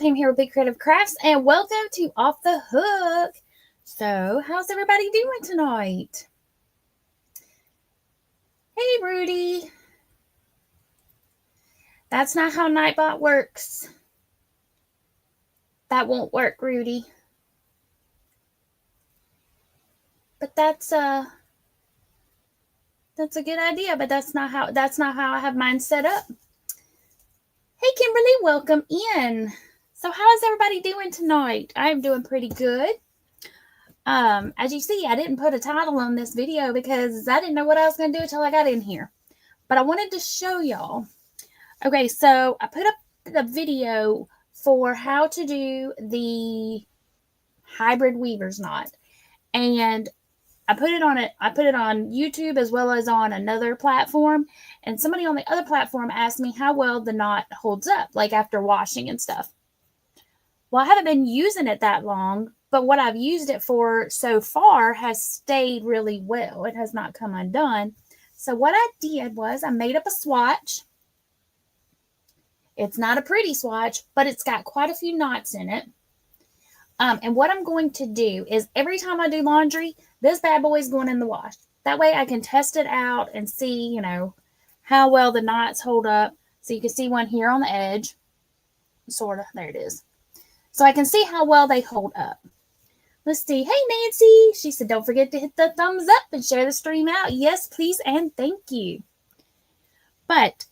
Pam here with Big Creative Crafts, and welcome to Off the Hook. So, how's everybody doing tonight? Hey, Rudy. That's not how Nightbot works. That won't work, Rudy. But that's a good idea, but that's not how I have mine set up. Hey, Kimberly, welcome in. So, how is everybody doing tonight? I'm doing pretty good. As you see, I didn't put a title on this video because I didn't know what I was going to do until I got in here. But I wanted to show y'all. Okay, so I put up the video for how to do the hybrid weaver's knot. And I put it on YouTube as well as on another platform. And somebody on the other platform asked me how well the knot holds up, like after washing and stuff. Well, I haven't been using it that long, but what I've used it for so far has stayed really well. It has not come undone. So what I did was I made up a swatch. It's not a pretty swatch, but it's got quite a few knots in it. And what I'm going to do is every time I do laundry, this bad boy is going in the wash. That way I can test it out and see, how well the knots hold up. So you can see one here on the edge. Sort of. There it is. So I can see how well they hold up. Let's see. Hey, Nancy. She said, don't forget to hit the thumbs up and share the stream out. Yes, please, and thank you. But,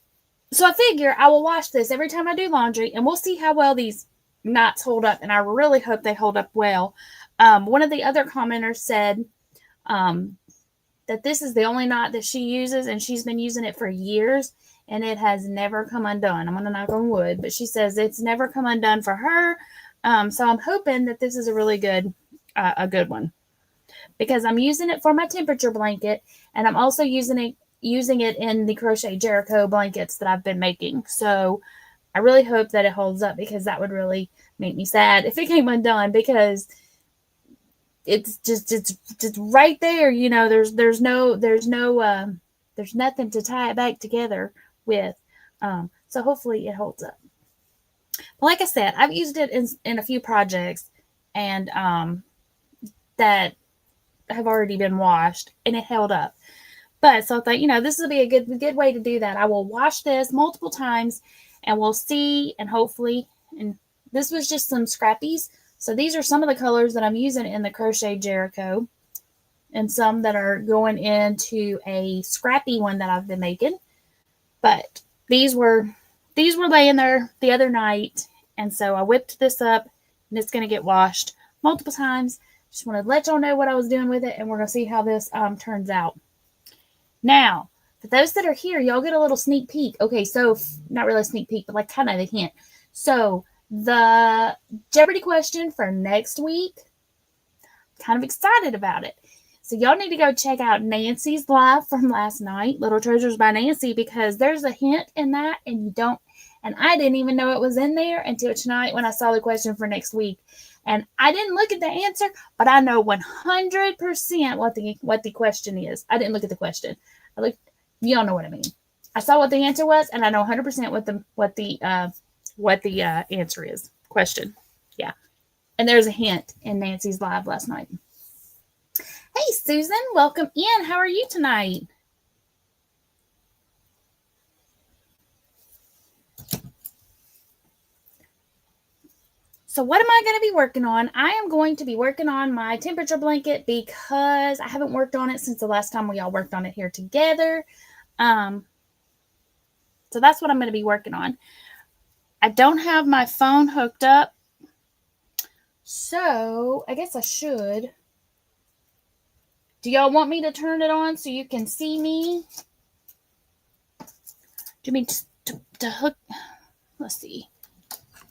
so I figure I will wash this every time I do laundry, and we'll see how well these knots hold up, and I really hope they hold up well. One of the other commenters said that this is the only knot that she uses, and she's been using it for years, and it has never come undone. I'm going to knock on wood, but she says it's never come undone for her. So I'm hoping that this is a really good one, because I'm using it for my temperature blanket, and I'm also using it in the Crochet Jericho blankets that I've been making. So I really hope that it holds up, because that would really make me sad if it came undone, because it's right there. There's nothing to tie it back together with. So hopefully it holds up. But like I said, I've used it in a few projects, and that have already been washed, and it held up. But so I thought, this will be a good way to do that. I will wash this multiple times, and we'll see, and hopefully, and this was just some scrappies. So these are some of the colors that I'm using in the Crochet Jericho, and some that are going into a scrappy one that I've been making. But these were laying there the other night, and so I whipped this up, and it's going to get washed multiple times. Just wanted to let y'all know what I was doing with it, and we're going to see how this turns out. Now, for those that are here, y'all get a little sneak peek. Okay, so not really a sneak peek, but like kind of a hint. So the Jeopardy question for next week, kind of excited about it. So y'all need to go check out Nancy's live from last night, Little Treasures by Nancy, because there's a hint in that, and I didn't even know it was in there until tonight when I saw the question for next week. And I didn't look at the answer, but I know 100% what the question is. I didn't look at the question. Y'all know what I mean. I saw what the answer was, and I know 100% what the answer is. Question. Yeah. And there's a hint in Nancy's live last night. Hey, Susan, welcome in. How are you tonight? So what am I going to be working on? I am going to be working on my temperature blanket, because I haven't worked on it since the last time we all worked on it here together. So that's what I'm going to be working on. I don't have my phone hooked up, so I guess I should. Do y'all want me to turn it on so you can see me? Do you mean to hook? Let's see.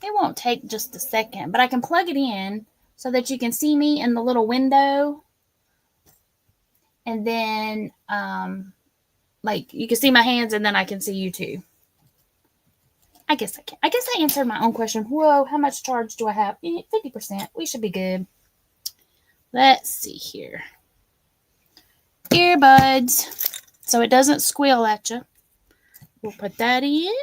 It won't take just a second, but I can plug it in so that you can see me in the little window. And then, you can see my hands, and then I can see you too. I guess I answered my own question. Whoa, how much charge do I have? 50%. We should be good. Let's see here. Earbuds, so it doesn't squeal at you. We'll put that in.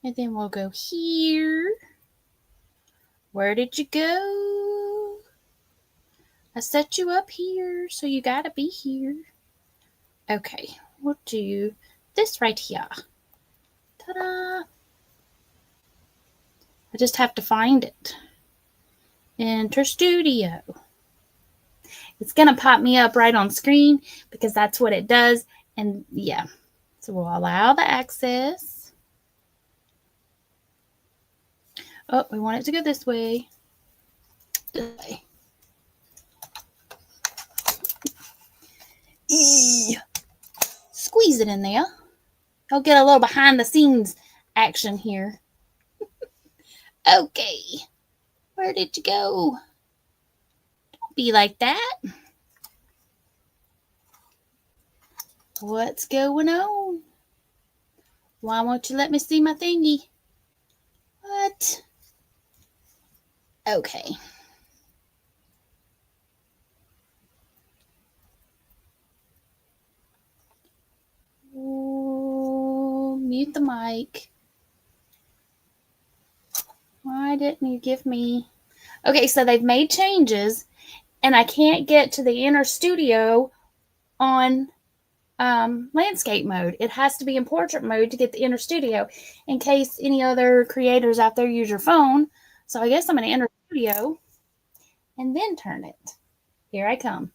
And then we'll go here. Where did you go? I set you up here, so you gotta be here. Okay, we'll do this right here. Ta-da! I just have to find it. Enter Studio. It's gonna pop me up right on screen because that's what it does. And yeah, so we'll allow the access. Oh, we want it to go this way. This way. Squeeze it in there. I'll get a little behind the scenes action here. Okay. Where did you go? Don't be like that. What's going on? Why won't you let me see my thingy? What? Okay. Oh, mute the mic. Why didn't you give me... Okay, so they've made changes, and I can't get to the inner studio on landscape mode. It has to be in portrait mode to get the inner studio, in case any other creators out there use your phone. So I guess I'm going to enter studio and then turn it. Here I come.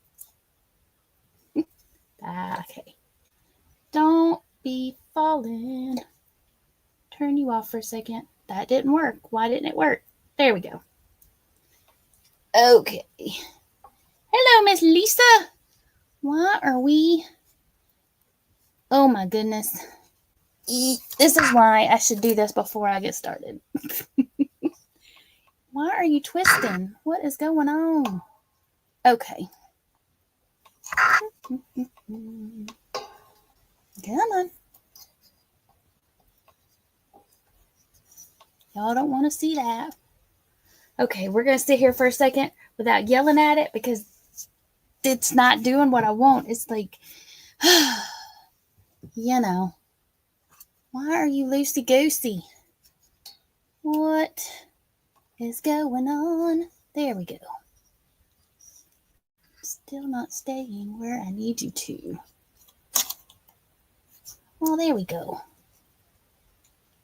Okay. Don't be falling. Turn you off for a second. That didn't work. Why didn't it work? There we go. Okay. Hello, Miss Lisa. Why are we... Oh my goodness. This is why I should do this before I get started. Why are you twisting? What is going on? Okay. Come on. Y'all don't want to see that. Okay, we're going to sit here for a second without yelling at it because it's not doing what I want. It's like, you know, why are you loosey-goosey? What is going on? There we go. Still not staying where I need you to. Well, there we go.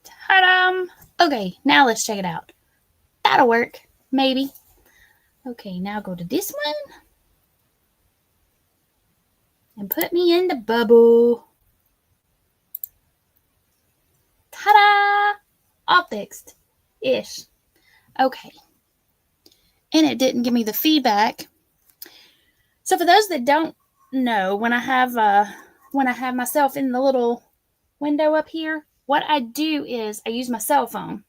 Ta-da! Okay, now let's check it out. That'll work. Maybe. Okay, now go to this one. And put me in the bubble. Ta-da! All fixed. Ish. Okay. And it didn't give me the feedback. So for those that don't know, when I have myself in the little window up here, what I do is I use my cell phone.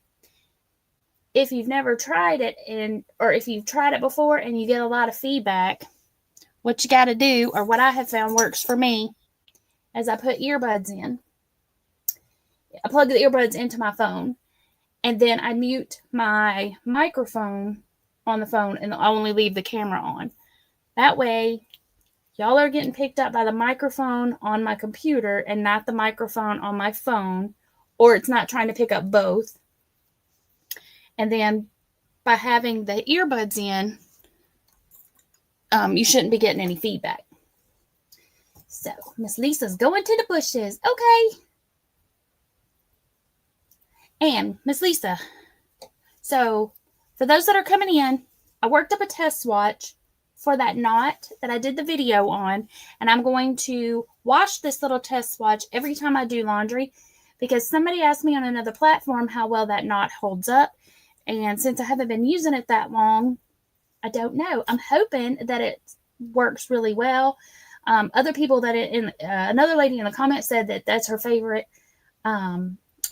If you've never tried it or if you've tried it before and you get a lot of feedback, what you got to do, or what I have found works for me, is I put earbuds in. I plug the earbuds into my phone, and then I mute my microphone on the phone and I only leave the camera on. That way, y'all are getting picked up by the microphone on my computer and not the microphone on my phone, or it's not trying to pick up both. And then by having the earbuds in, you shouldn't be getting any feedback. So, Miss Lisa's going to the bushes. Okay. And Miss Lisa, so for those that are coming in, I worked up a test swatch for that knot that I did the video on, and I'm going to wash this little test swatch every time I do laundry, because somebody asked me on another platform how well that knot holds up, and since I haven't been using it that long, I don't know. I'm hoping that it works really well. Other people another lady in the comments said that that's her favorite.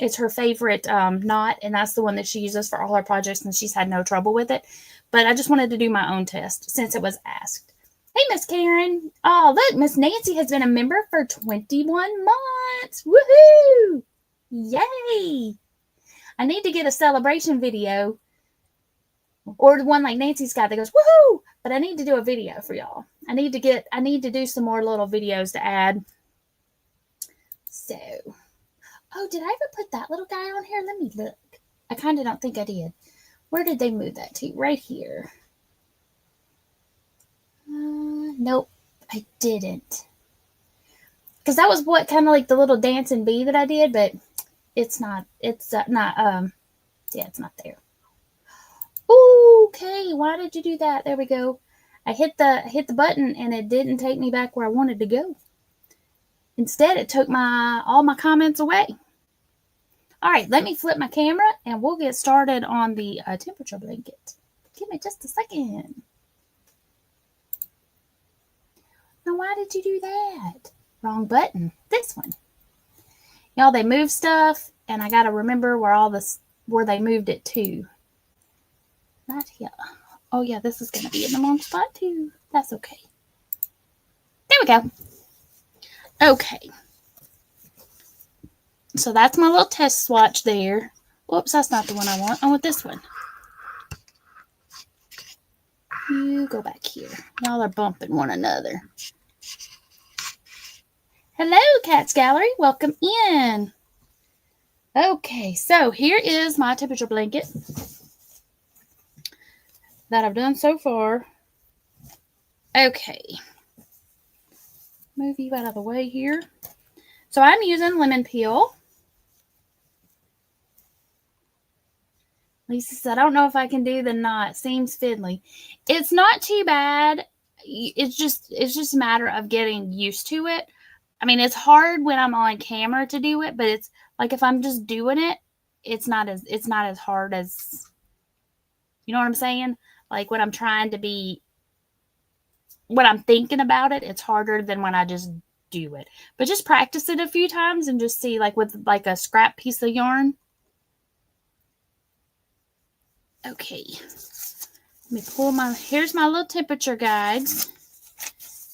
It's her favorite knot, and that's the one that she uses for all her projects, and she's had no trouble with it. But I just wanted to do my own test since it was asked. Hey, Miss Karen. Oh, look, Miss Nancy has been a member for 21 months. Woohoo! Yay! I need to get a celebration video, or the one like Nancy's got that goes, woohoo! But I need to do a video for y'all. I need to do some more little videos to add. So, Oh, did I ever put that little guy on here? Let me look. I kind of don't think I did. Where did they move that to? Right here. Nope, I didn't. Because that was what kind of like the little dancing bee that I did, but it's not. It's not. Yeah, it's not there. Okay, why did you do that? There we go. I hit the button and it didn't take me back where I wanted to go. Instead, it took all my comments away. All right, let me flip my camera and we'll get started on the temperature blanket. Give me just a second. Now, why did you do that? Wrong button. This one. Y'all, they move stuff, and I gotta remember where they moved it to. Not here. Oh yeah, this is gonna be in the wrong spot too. That's okay. There we go. Okay. So that's my little test swatch there. Whoops, that's not the one I want. I want this one. You go back here. Y'all are bumping one another. Hello, Cats Gallery. Welcome in. Okay, so here is my temperature blanket that I've done so far. Okay. Move you out of the way here. So I'm using lemon peel. Lisa said, I don't know if I can do the knot. Seems fiddly. It's not too bad. It's just a matter of getting used to it. I mean, it's hard when I'm on camera to do it, but it's like if I'm just doing it, it's not as hard as, you know what I'm saying? Like when I'm thinking about it, it's harder than when I just do it. But just practice it a few times and just see, like with like a scrap piece of yarn. Okay. Let me pull here's my little temperature guides.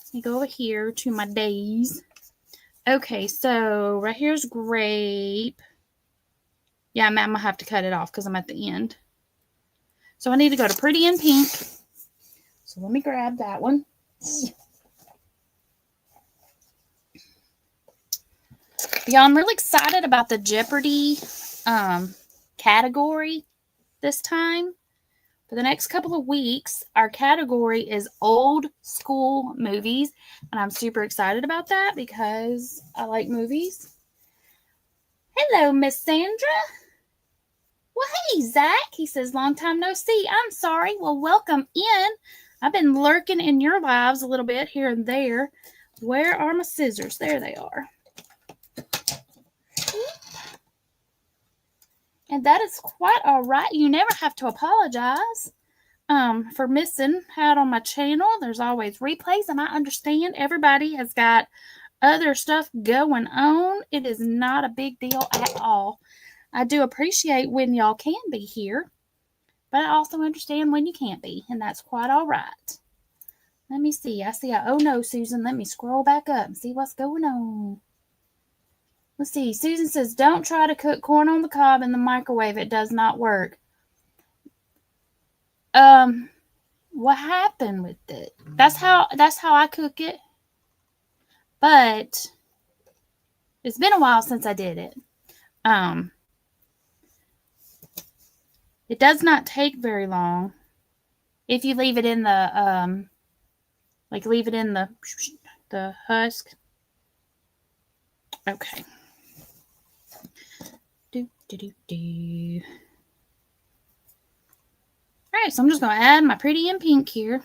Let me go over here to my days. Okay, so right here's grape. Yeah, I'm going to have to cut it off because I'm at the end. So I need to go to pretty in pink. So let me grab that one. Y'all, I'm really excited about the Jeopardy category this time. For the next couple of weeks, our category is old school movies. And I'm super excited about that because I like movies. Hello, Miss Sandra. Well, hey, Zach. He says, long time no see. I'm sorry. Well, welcome in. I've been lurking in your lives a little bit here and there. Where are my scissors? There they are. And that is quite all right. You never have to apologize for missing out on my channel. There's always replays, and I understand everybody has got other stuff going on. It is not a big deal at all. I do appreciate when y'all can be here, but I also understand when you can't be, and that's quite all right. Let me see. Oh no, Susan. Let me scroll back up and see what's going on. Let's see. Susan says, don't try to cook corn on the cob in the microwave. It does not work. What happened with it? That's how I cook it. But it's been a while since I did it. It does not take very long if you leave it in the leave it in the husk. Okay. All right, so I'm just going to add my pretty in pink here.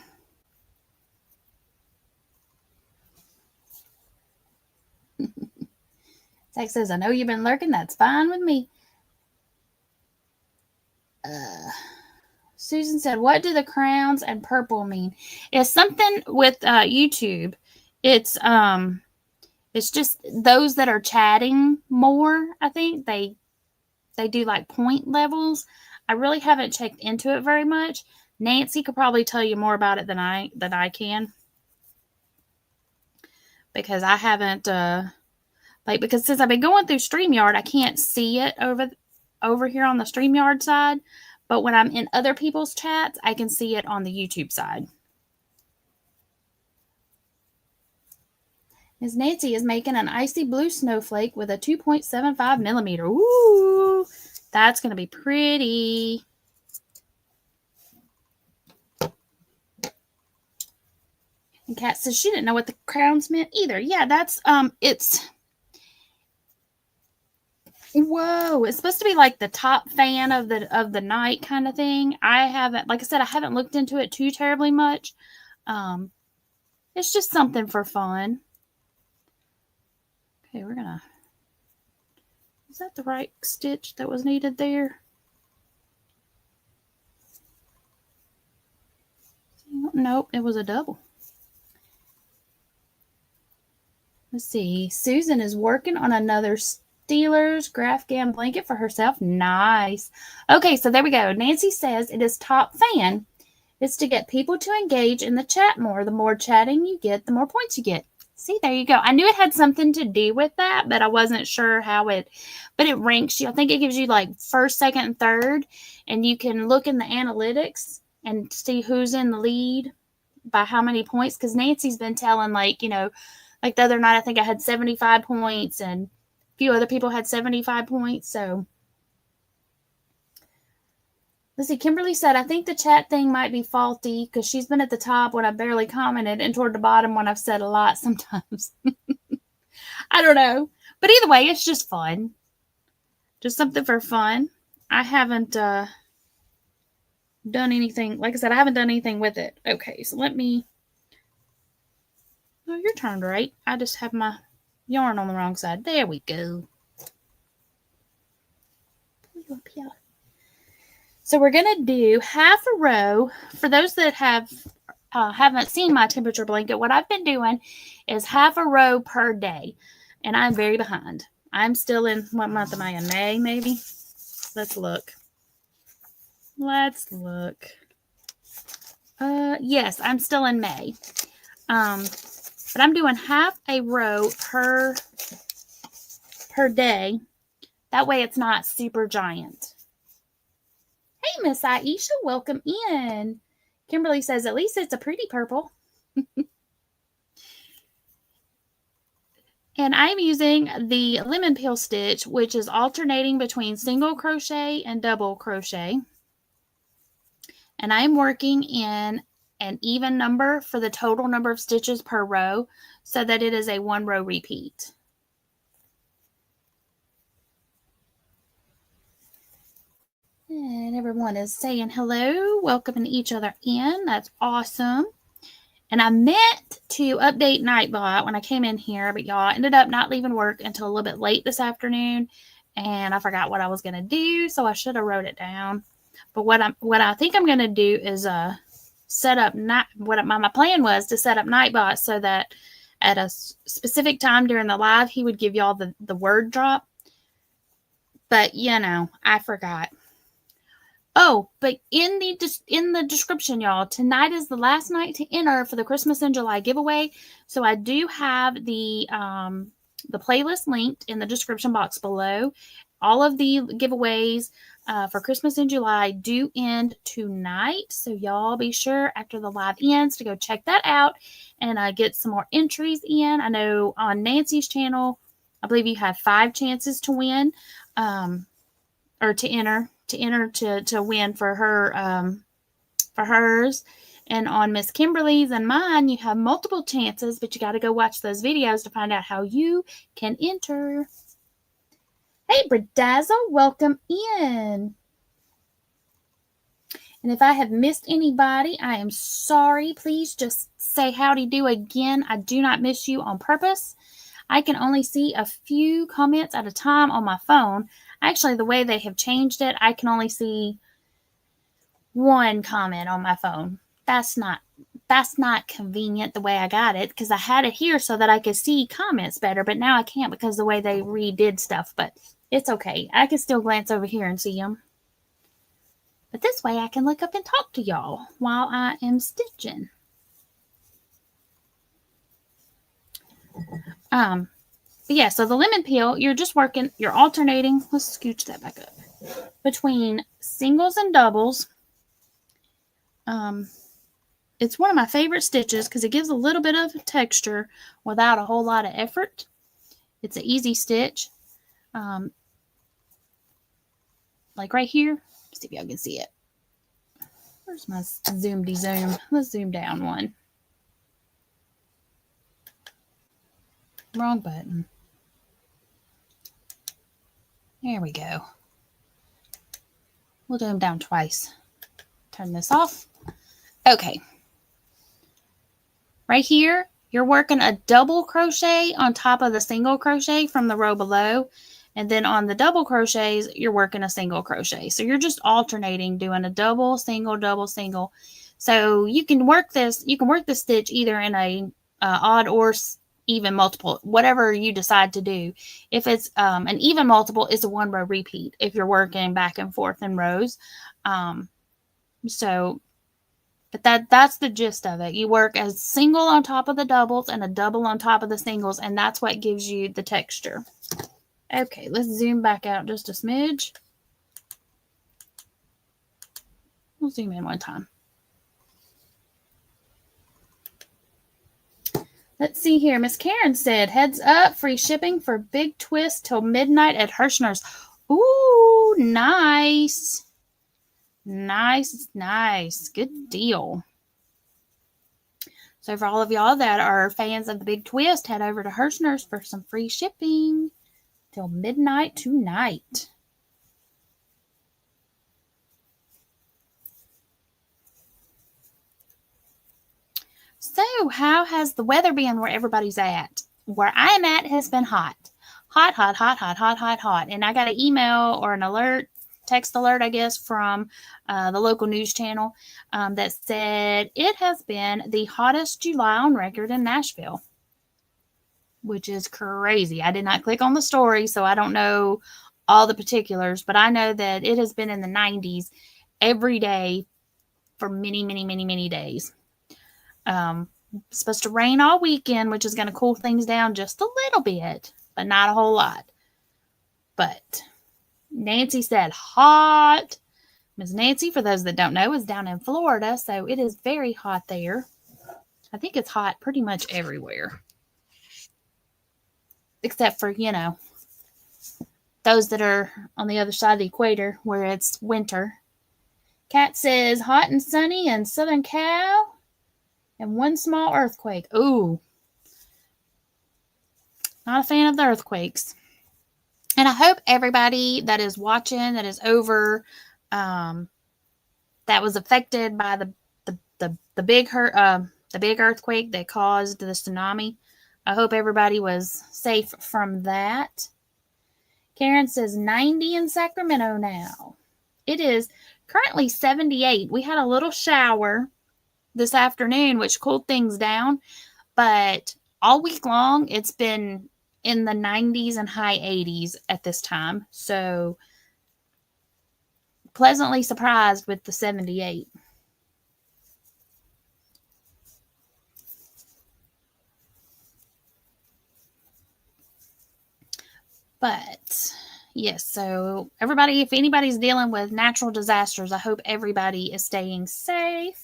Zach says, I know you've been lurking. That's fine with me. Susan said, what do the crowns and purple mean? It's something with YouTube. It's just those that are chatting more, I think. They do like point levels. I really haven't checked into it very much. Nancy could probably tell you more about it than I can. Because I haven't because since I've been going through StreamYard, I can't see it over here on the StreamYard side. But when I'm in other people's chats, I can see it on the YouTube side. Miss Nancy is making an icy blue snowflake with a 2.75 millimeter. Ooh, that's going to be pretty. And Kat says she didn't know what the crowns meant either. Yeah, that's, it's, whoa, it's supposed to be like the top fan of the night kind of thing. I haven't, like I said, I haven't looked into it too terribly much. It's just something for fun. Okay, we're gonna, is that the right stitch that was needed there? Nope, it was a double. Let's see. Susan is working on another Steelers graph gam blanket for herself. Nice. Okay, so there we go. Nancy says it is top fan. It's to get people to engage in the chat more. The more chatting you get, the more points you get. See, there you go. I knew it had something to do with that, but I wasn't sure how it, but it ranks you. I think it gives you like first, second, and third, and you can look in the analytics and see who's in the lead by how many points. Because Nancy's been telling, like, you know, like the other night, I think I had 75 points and a few other people had 75 points. So let's see. Kimberly said, I think the chat thing might be faulty because she's been at the top when I barely commented and toward the bottom when I've said a lot sometimes. I don't know. But either way, it's just fun. Just something for fun. I haven't done anything. Like I said, I haven't done anything with it. Okay, so let me. Oh, you're turned right. I just have my yarn on the wrong side. There we go. Pull you up here. So we're going to do half a row. For those that haven't seen my temperature blanket, what I've been doing is half a row per day. And I'm very behind. I'm still in, what month am I in? May, maybe? Let's look. Let's look. Yes, I'm still in May. But I'm doing half a row per day. That way it's not super giant. Hey, Miss Aisha, welcome in. Kimberly says, at least it's a pretty purple. And I'm using the lemon peel stitch, which is alternating between single crochet and double crochet. And I'm working in an even number for the total number of stitches per row so that it is a one row repeat. And everyone is saying hello, welcoming each other in. That's awesome. And I meant to update Nightbot when I came in here, but y'all ended up not leaving work until a little bit late this afternoon, and I forgot what I was going to do, so I should have wrote it down. But what I think I'm going to do is set up my plan was to set up Nightbot so that at a specific time during the live he would give y'all the word drop. But you know, I forgot. Oh, but in the description, y'all, tonight is the last night to enter for the Christmas in July giveaway. So I do have the playlist linked in the description box below. All of the giveaways for Christmas in July do end tonight. So y'all be sure after the live ends to go check that out and get some more entries in. I know on Nancy's channel, I believe you have 5 chances to win or to enter to win for her for hers. And on Miss Kimberly's and mine, you have multiple chances, but you got to go watch those videos to find out how you can enter. Hey, Bradazzle, welcome in. And if I have missed anybody, I am sorry. Please just say howdy do again. I do not miss you on purpose. I can only see a few comments at a time on my phone. Actually, the way they have changed it, I can only see one comment on my phone. That's not convenient the way I got it, because I had it here so that I could see comments better, but now I can't because the way they redid stuff. But it's okay. I can still glance over here and see them. But this way I can look up and talk to y'all while I am stitching. But yeah, so the lemon peel, you're alternating, let's scooch that back up, between singles and doubles. It's one of my favorite stitches because it gives a little bit of texture without a whole lot of effort. It's an easy stitch. Like right here. Let's see if y'all can see it. Where's my zoom? Let's zoom down one. Wrong button. There we go. We'll do them down twice. Turn this off. Okay. Right here, you're working a double crochet on top of the single crochet from the row below. And then on the double crochets, you're working a single crochet. So you're just alternating, doing a double, single, double, single. So you can work this stitch either in a odd or even multiple, whatever you decide to do. If it's an even multiple, it's a one row repeat if you're working back and forth in rows. But that's the gist of it. You work a single on top of the doubles and a double on top of the singles, and that's what gives you the texture. Okay, let's zoom back out just a smidge. We'll zoom in one time. Let's see here. Miss Karen said, heads up, free shipping for Big Twist till midnight at Hirschner's. Ooh, nice. Nice. Good deal. So for all of y'all that are fans of the Big Twist, head over to Hirschner's for some free shipping till midnight tonight. So how has the weather been where everybody's at? Where I'm at has been hot. Hot. And I got an email or an alert, text alert, I guess, from the local news channel that said it has been the hottest July on record in Nashville, which is crazy. I did not click on the story, so I don't know all the particulars, but I know that it has been in the 90s every day for many days. Supposed to rain all weekend, which is going to cool things down just a little bit, but not a whole lot. But Nancy said hot. Miss Nancy, for those that don't know, is down in Florida, so it is very hot there. I think it's hot pretty much everywhere. Except for, those that are on the other side of the equator where it's winter. Kat says hot and sunny in Southern Cal and one small earthquake. Ooh. Not a fan of the earthquakes. And I hope everybody that is watching, that is over, that was affected by the big earthquake that caused the tsunami. I hope everybody was safe from that. Karen says 90 in Sacramento now. It is currently 78. We had a little shower this afternoon, which cooled things down, but all week long it's been in the 90s and high 80s at this time. So pleasantly surprised with the 78. But yes, so everybody, if anybody's dealing with natural disasters, I hope everybody is staying safe.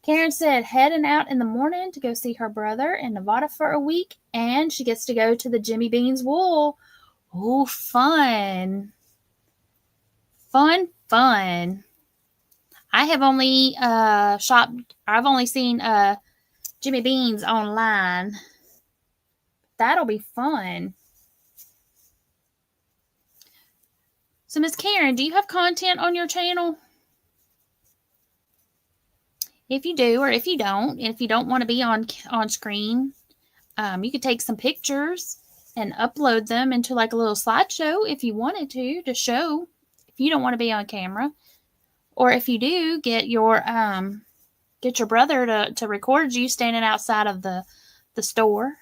Karen said heading out in the morning to go see her brother in Nevada for a week, and she gets to go to the Jimmy Bean's Wool. Oh, fun. Fun. I have only I've only seen Jimmy Bean's online. That'll be fun. So, Miss Karen, do you have content on your channel? If you do, or if you don't want to be on screen, you could take some pictures and upload them into like a little slideshow if you wanted to show if you don't want to be on camera. Or if you do, get your brother to record you standing outside of the store.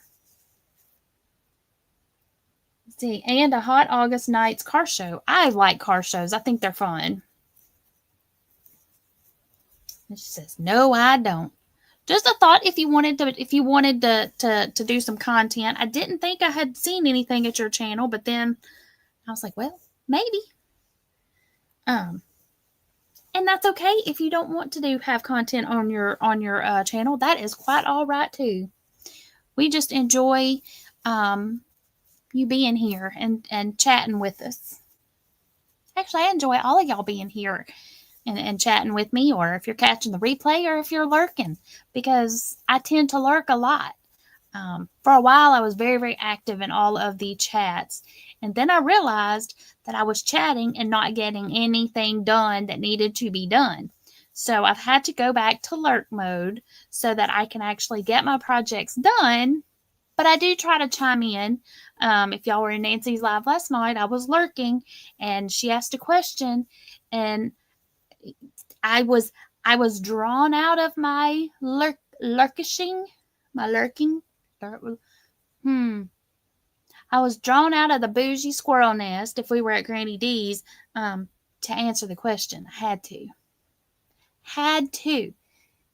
Let's see, and a hot August nights car show. I like car shows. I think they're fun. And she says, "No, I don't." Just a thought if you wanted to do some content. I didn't think I had seen anything at your channel, but then I was like, well, maybe. And that's okay if you don't want to have content on your channel. That is quite all right too. We just enjoy you being here and chatting with us. Actually, I enjoy all of y'all being here and chatting with me, or if you're catching the replay, or if you're lurking, because I tend to lurk a lot. For a while, I was very, very active in all of the chats. And then I realized that I was chatting and not getting anything done that needed to be done. So I've had to go back to lurk mode so that I can actually get my projects done. But I do try to chime in. If y'all were in Nancy's live last night, I was lurking and she asked a question, and I was drawn out of my lurking. I was drawn out of the bougie squirrel nest, if we were at Granny D's, to answer the question. I had to. Had to.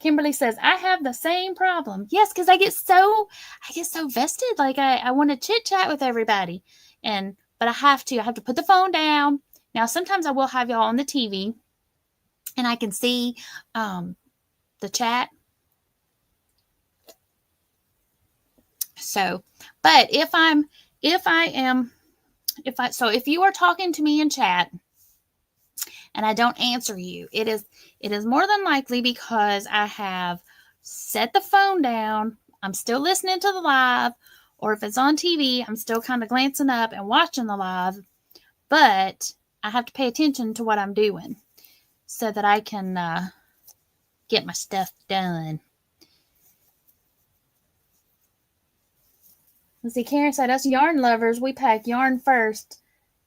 Kimberly says, I have the same problem. Yes, because I get so vested. Like I want to chit chat with everybody. But I have to put the phone down. Now sometimes I will have y'all on the TV and I can see the chat. So, but if you are talking to me in chat and I don't answer you, it is more than likely because I have set the phone down. I'm still listening to the live, or if it's on TV, I'm still kind of glancing up and watching the live, but I have to pay attention to what I'm doing so that I can get my stuff done. Let's see, Karen said, us yarn lovers, we pack yarn first.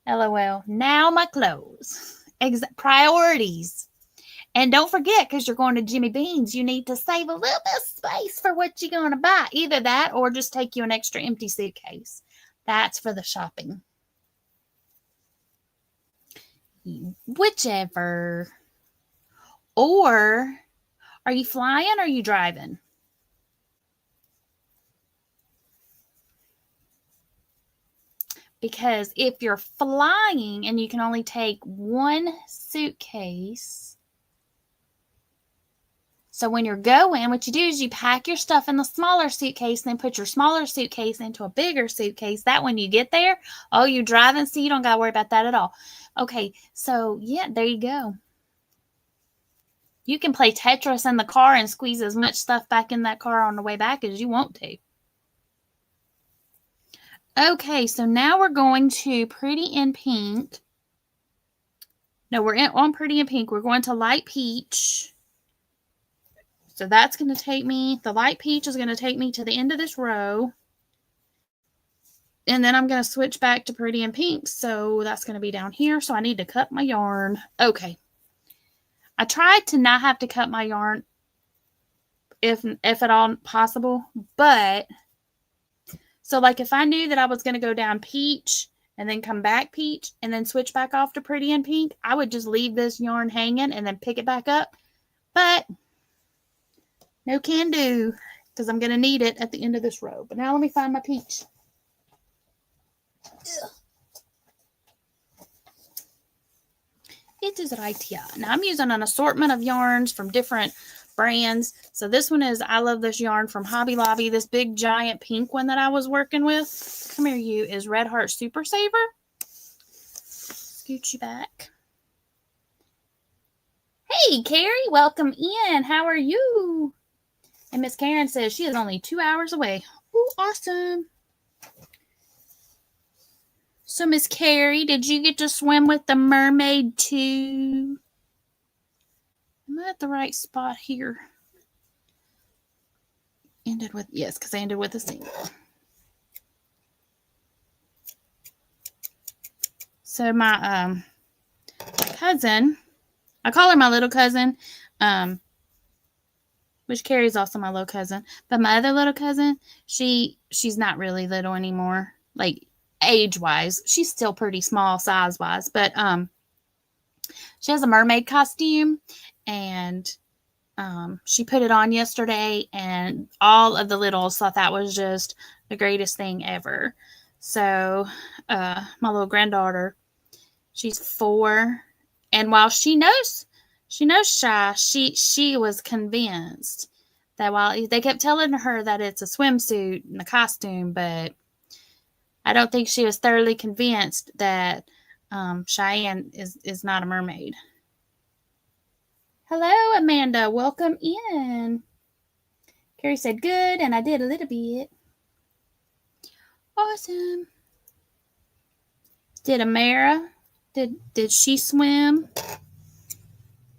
LOL. Now my clothes. Priorities. And don't forget, because you're going to Jimmy Bean's, you need to save a little bit of space for what you're going to buy. Either that or just take you an extra empty suitcase. That's for the shopping. Whichever. Or are you flying or are you driving? Because if you're flying and you can only take one suitcase, so when you're going, what you do is you pack your stuff in the smaller suitcase and then put your smaller suitcase into a bigger suitcase. That when you get there, oh, you're driving, so you don't got to worry about that at all. Okay, so yeah, there you go. You can play Tetris in the car and squeeze as much stuff back in that car on the way back as you want to. Okay, so now we're going to Pretty in Pink. No, we're on Pretty in Pink. We're going to Light Peach. So that's going to take me, the Light Peach is going to take me to the end of this row. And then I'm going to switch back to Pretty in Pink. So that's going to be down here. So I need to cut my yarn. Okay. I tried to not have to cut my yarn if at all possible, but so like if I knew that I was going to go down Peach and then come back Peach and then switch back off to Pretty in Pink, I would just leave this yarn hanging and then pick it back up. But no can do, because I'm going to need it at the end of this row. But now let me find my Peach. It is right here. Now I'm using an assortment of yarns from different brands. So this one is, I love this yarn from Hobby Lobby. This big giant pink one that I was working with, come here you, is Red Heart Super Saver. Scoot you back. Hey Carrie, welcome in. How are you? And Miss Karen says she is only 2 hours away. Oh, awesome. So Miss Carrie, did you get to swim with the mermaid too? Am I at the right spot here? Ended with, yes, because I ended with a single. So my cousin, I call her my little cousin, which Carrie's also my little cousin. But my other little cousin, she's not really little anymore, like age-wise. She's still pretty small size-wise, but she has a mermaid costume, and she put it on yesterday, and all of the littles thought that was just the greatest thing ever. So my little granddaughter, she's 4, and while she knows She knows Shy. She was convinced that while they kept telling her that it's a swimsuit and a costume, but I don't think she was thoroughly convinced that Cheyenne is not a mermaid. Hello, Amanda. Welcome in. Carrie said good, and I did a little bit. Awesome. Did Amara? Did she swim?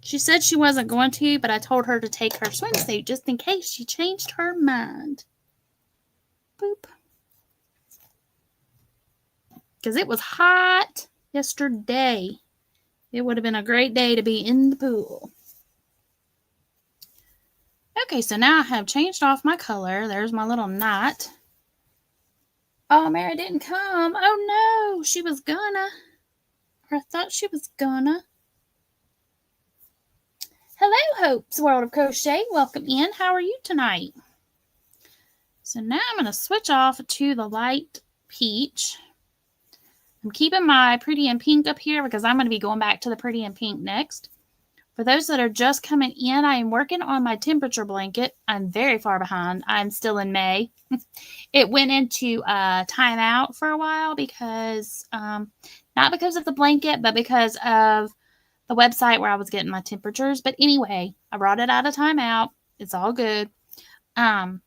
She said she wasn't going to, but I told her to take her swimsuit just in case she changed her mind. Boop. Because it was hot yesterday. It would have been a great day to be in the pool. Okay, so now I have changed off my color. There's my little knot. Oh, Mary didn't come. Oh, no. She was gonna. Or I thought she was gonna. Hello, Hope's World of Crochet. Welcome in. How are you tonight? So now I'm going to switch off to the light peach. I'm keeping my pretty and pink up here because I'm going to be going back to the pretty and pink next. For those that are just coming in, I am working on my temperature blanket. I'm very far behind. I'm still in May. It went into timeout for a while because, not because of the blanket, but because of the website where I was getting my temperatures. But anyway, I brought it out of timeout. It's all good. But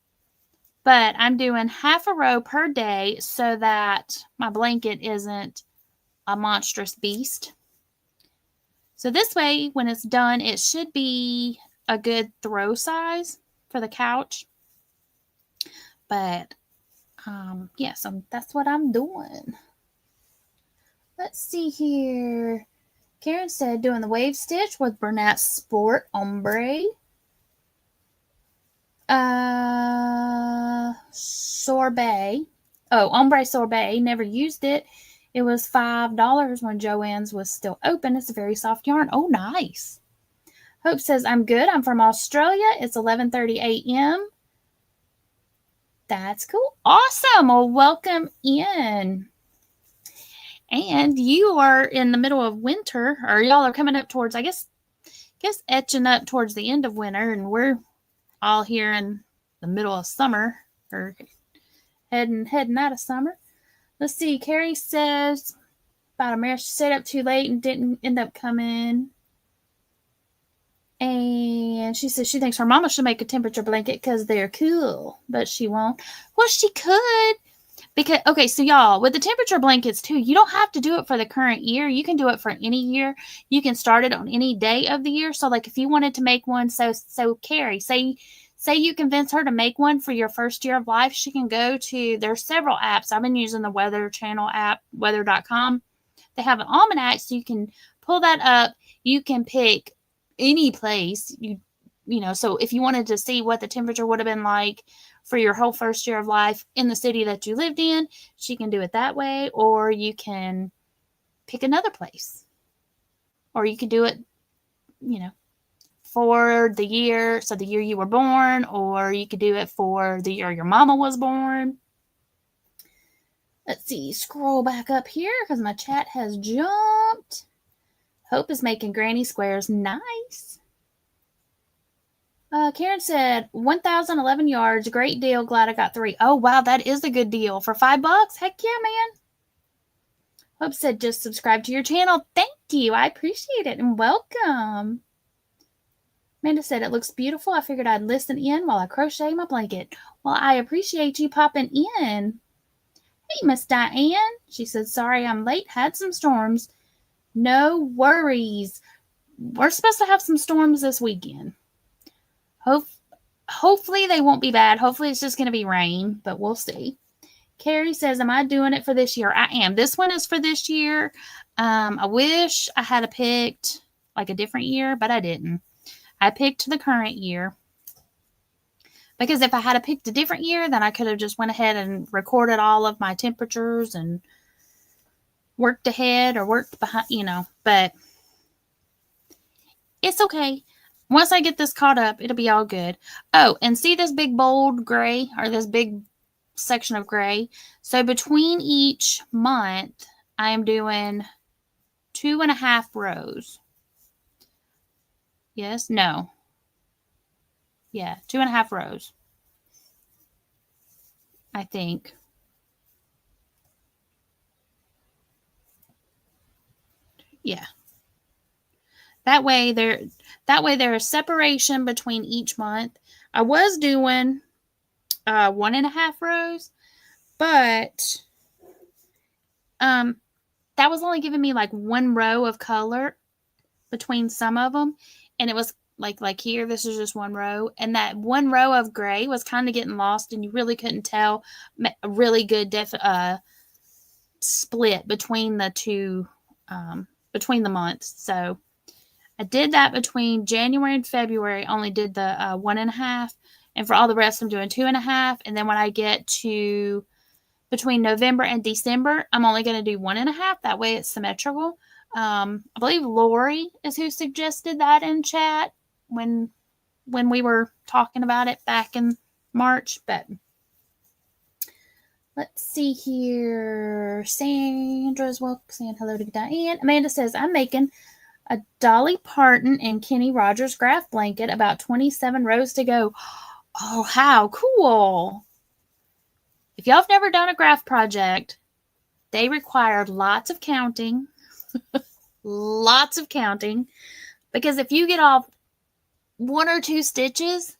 I'm doing half a row per day so that my blanket isn't a monstrous beast. So this way, when it's done, it should be a good throw size for the couch. But, yeah, so that's what I'm doing. Let's see here. Karen said doing the wave stitch with Bernat Sport Ombre. Sorbet. Oh, Ombre Sorbet. Never used it. It was $5 when Joann's was still open. It's a very soft yarn. Oh, nice. Hope says, I'm good. I'm from Australia. It's 11:30 a.m. That's cool. Awesome. Well, welcome in. And you are in the middle of winter, or y'all are coming up towards, I guess etching up towards the end of winter, and we're all here in the middle of summer, or heading out of summer. Let's see. Carrie says about a marriage. She stayed up too late and didn't end up coming. And she says she thinks her mama should make a temperature blanket because they're cool, but she won't. Well, she could. Because, okay, so y'all, with the temperature blankets too, you don't have to do it for the current year. You can do it for any year. You can start it on any day of the year. So, like, if you wanted to make one, so Carrie, say you convince her to make one for your first year of life, she can go to, there's several apps. I've been using the Weather Channel app, weather.com. They have an almanac, so you can pull that up. You can pick any place, you know, so if you wanted to see what the temperature would have been like for your whole first year of life in the city that you lived in, she can do it that way, or you can pick another place, or you could do it, you know, for the year, so the year you were born, or you could do it for the year your mama was born. Let's see, scroll back up here because my chat has jumped. Hope is making granny squares. Nice. Karen said 1,011 yards. Great deal. Glad I got 3. Oh, wow. That is a good deal. For $5? Heck yeah, man. Hope said just subscribe to your channel. Thank you. I appreciate it. And welcome. Amanda said it looks beautiful. I figured I'd listen in while I crochet my blanket. Well, I appreciate you popping in. Hey, Miss Diane. She said, sorry I'm late. Had some storms. No worries. We're supposed to have some storms this weekend. Hopefully they won't be bad. Hopefully it's just going to be rain, but we'll see. Carrie says, am I doing it for this year? I am. This one is for this year. I wish I had picked like a different year, but I didn't. I picked the current year. Because if I had picked a different year, then I could have just went ahead and recorded all of my temperatures and worked ahead or worked behind, you know, but it's okay. Once I get this caught up, it'll be all good. Oh, and see this big bold gray, or this big section of gray? So between each month, I am doing 2.5 rows. Yes? No. Yeah, 2.5 rows, I think. Yeah. That way there is separation between each month. I was doing 1.5 rows, but um that was only giving me like 1 row of color between some of them, and it was like here, this is just 1 row, and that 1 row of gray was kind of getting lost, and you really couldn't tell a really good split between the two, between the months. So I did that between January and February. Only did the 1.5, and for all the rest, I'm doing 2.5. And then when I get to between November and December, I'm only going to do 1.5. That way, it's symmetrical. I believe Lori is who suggested that in chat when we were talking about it back in March. But let's see here. Sandra's saying hello to Diane. Amanda says, I'm making a Dolly Parton and Kenny Rogers graph blanket, about 27 rows to go. Oh, how cool. If y'all have never done a graph project, they require lots of counting. Lots of counting. Because if you get off 1 or 2 stitches,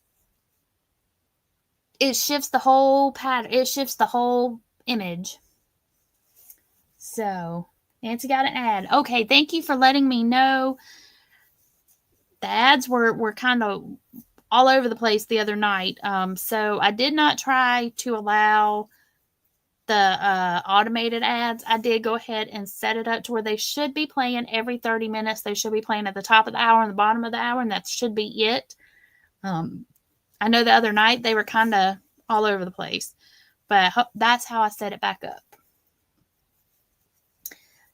it shifts the whole pattern. It shifts the whole image. So, Nancy got an ad. Okay, thank you for letting me know. The ads were kind of all over the place the other night. So I did not try to allow the automated ads. I did go ahead and set it up to where they should be playing every 30 minutes. They should be playing at the top of the hour and the bottom of the hour, and that should be it. I know the other night they were kind of all over the place, but that's how I set it back up.